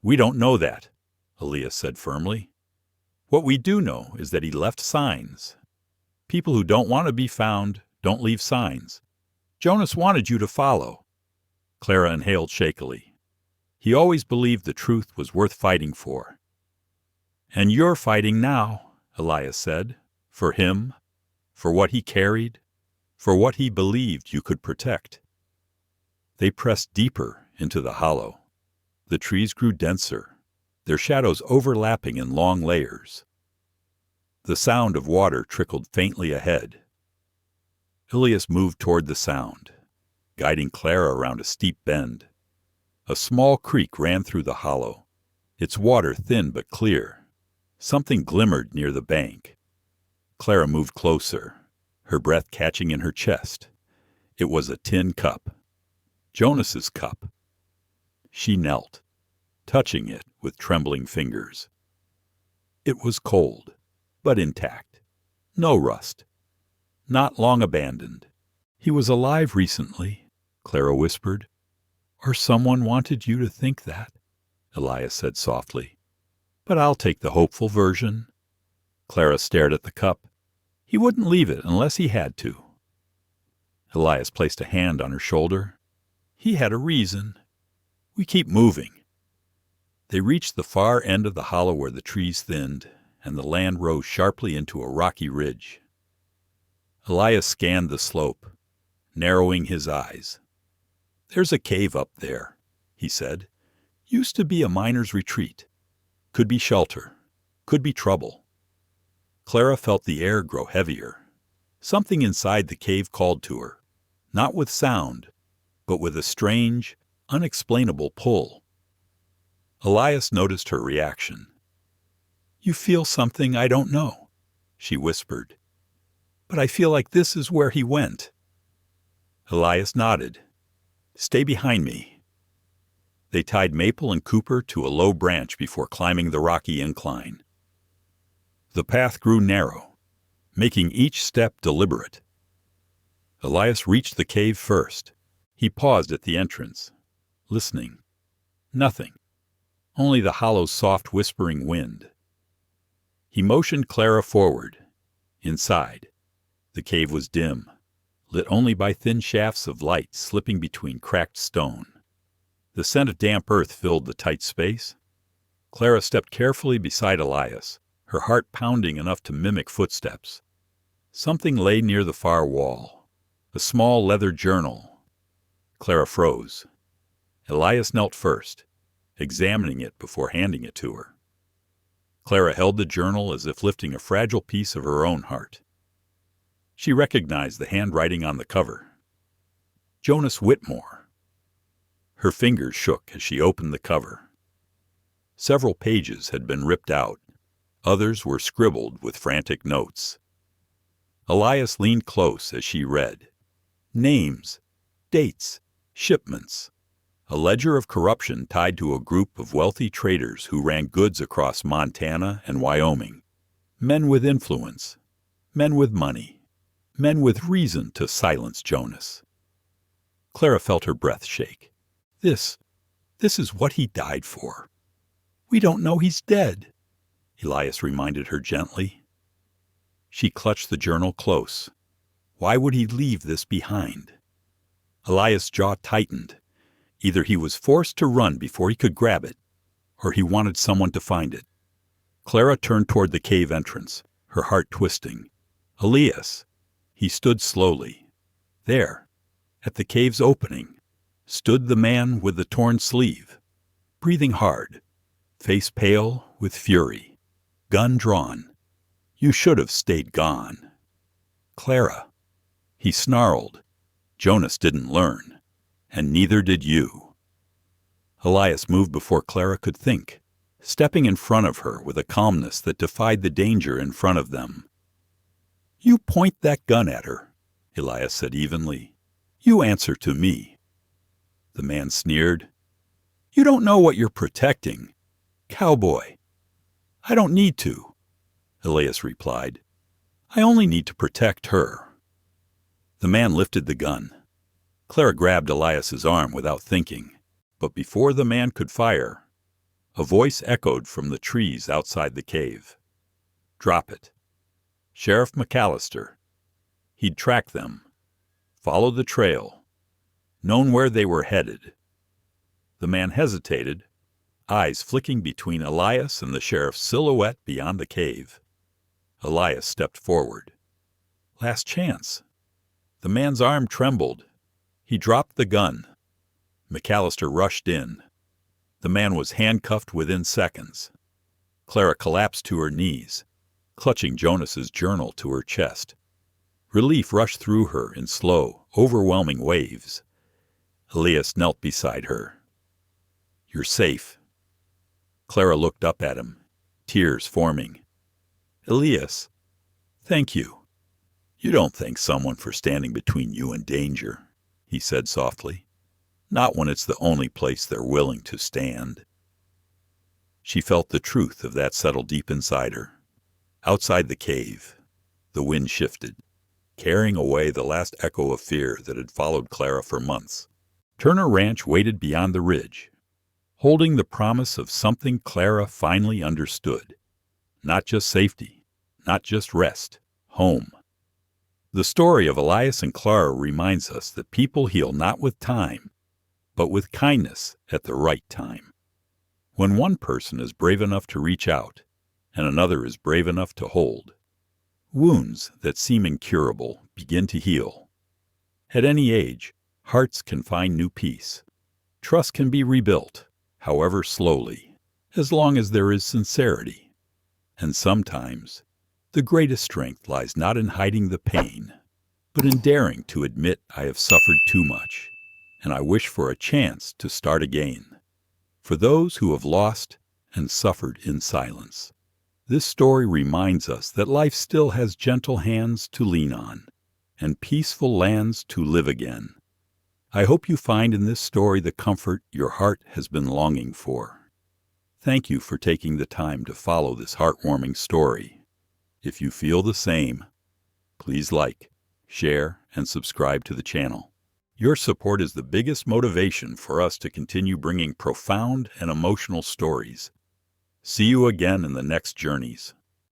"We don't know that," Elias said firmly. "What we do know is that he left signs. People who don't want to be found don't leave signs. Jonas wanted you to follow." Clara inhaled shakily. "He always believed the truth was worth fighting for." "And you're fighting now," Elias said, "for him, for what he carried, for what he believed you could protect." They pressed deeper into the hollow. The trees grew denser, their shadows overlapping in long layers. The sound of water trickled faintly ahead. Elias moved toward the sound, guiding Clara around a steep bend. A small creek ran through the hollow, its water thin but clear. Something glimmered near the bank. Clara moved closer, her breath catching in her chest. It was a tin cup. Jonas's cup. She knelt, touching it with trembling fingers. It was cold, but intact. No rust. Not long abandoned. "He was alive recently," Clara whispered. "Or someone wanted you to think that," Elias said softly. "But I'll take the hopeful version." Clara stared at the cup. "He wouldn't leave it unless he had to." Elias placed a hand on her shoulder. "He had a reason. We keep moving." They reached the far end of the hollow where the trees thinned, and the land rose sharply into a rocky ridge. Elias scanned the slope, narrowing his eyes. "There's a cave up there," he said. "Used to be a miner's retreat. Could be shelter. Could be trouble." Clara felt the air grow heavier. Something inside the cave called to her, not with sound, but with a strange, unexplainable pull. Elias noticed her reaction. "You feel something I don't know," she whispered. "But I feel like this is where he went." Elias nodded. "Stay behind me." They tied Maple and Cooper to a low branch before climbing the rocky incline. The path grew narrow, making each step deliberate. Elias reached the cave first. He paused at the entrance, listening. Nothing, only the hollow, soft, whispering wind. He motioned Clara forward. Inside, the cave was dim, lit only by thin shafts of light slipping between cracked stone. The scent of damp earth filled the tight space. Clara stepped carefully beside Elias, her heart pounding enough to mimic footsteps. Something lay near the far wall, a small leather journal. Clara froze. Elias knelt first, examining it before handing it to her. Clara held the journal as if lifting a fragile piece of her own heart. She recognized the handwriting on the cover. Jonas Whitmore. Her fingers shook as she opened the cover. Several pages had been ripped out. Others were scribbled with frantic notes. Elias leaned close as she read. Names, dates, shipments. A ledger of corruption tied to a group of wealthy traders who ran goods across Montana and Wyoming. Men with influence, men with money, men with reason to silence Jonas. Clara felt her breath shake. This is what he died for. We don't know he's dead, Elias reminded her gently. She clutched the journal close. Why would he leave this behind? Elias' jaw tightened. Either he was forced to run before he could grab it, or he wanted someone to find it. Clara turned toward the cave entrance, her heart twisting. Elias. He stood slowly. There, at the cave's opening, stood the man with the torn sleeve, breathing hard, face pale with fury, gun drawn. You should have stayed gone. Clara. He snarled. Jonas didn't learn, and neither did you. Elias moved before Clara could think, stepping in front of her with a calmness that defied the danger in front of them. You point that gun at her, Elias said evenly. You answer to me. The man sneered. You don't know what you're protecting. Cowboy. I don't need to, Elias replied. I only need to protect her. The man lifted the gun. Clara grabbed Elias's arm without thinking, but before the man could fire, a voice echoed from the trees outside the cave. Drop it. Sheriff McAllister. He'd tracked them, followed the trail, known where they were headed. The man hesitated, eyes flicking between Elias and the sheriff's silhouette beyond the cave. Elias stepped forward. Last chance. The man's arm trembled. He dropped the gun. McAllister rushed in. The man was handcuffed within seconds. Clara collapsed to her knees, clutching Jonas's journal to her chest. Relief rushed through her in slow, overwhelming waves. Elias knelt beside her. You're safe. Clara looked up at him, tears forming. Elias, thank you. You don't thank someone for standing between you and danger, he said softly. Not when it's the only place they're willing to stand. She felt the truth of that settle deep inside her. Outside the cave, the wind shifted, carrying away the last echo of fear that had followed Clara for months. Turner Ranch waited beyond the ridge, holding the promise of something Clara finally understood. Not just safety, not just rest, home. The story of Elias and Clara reminds us that people heal not with time, but with kindness at the right time. When one person is brave enough to reach out, and another is brave enough to hold, wounds that seem incurable begin to heal. At any age, hearts can find new peace. Trust can be rebuilt, however slowly, as long as there is sincerity. And sometimes, the greatest strength lies not in hiding the pain, but in daring to admit I have suffered too much, and I wish for a chance to start again. For those who have lost and suffered in silence, This story reminds us that life still has gentle hands to lean on and peaceful lands to live again. I hope you find in this story the comfort your heart has been longing for. Thank you for taking the time to follow this heartwarming story. If you feel the same, please like, share, and subscribe to the channel. Your support is the biggest motivation for us to continue bringing profound and emotional stories. See you again in the next journeys.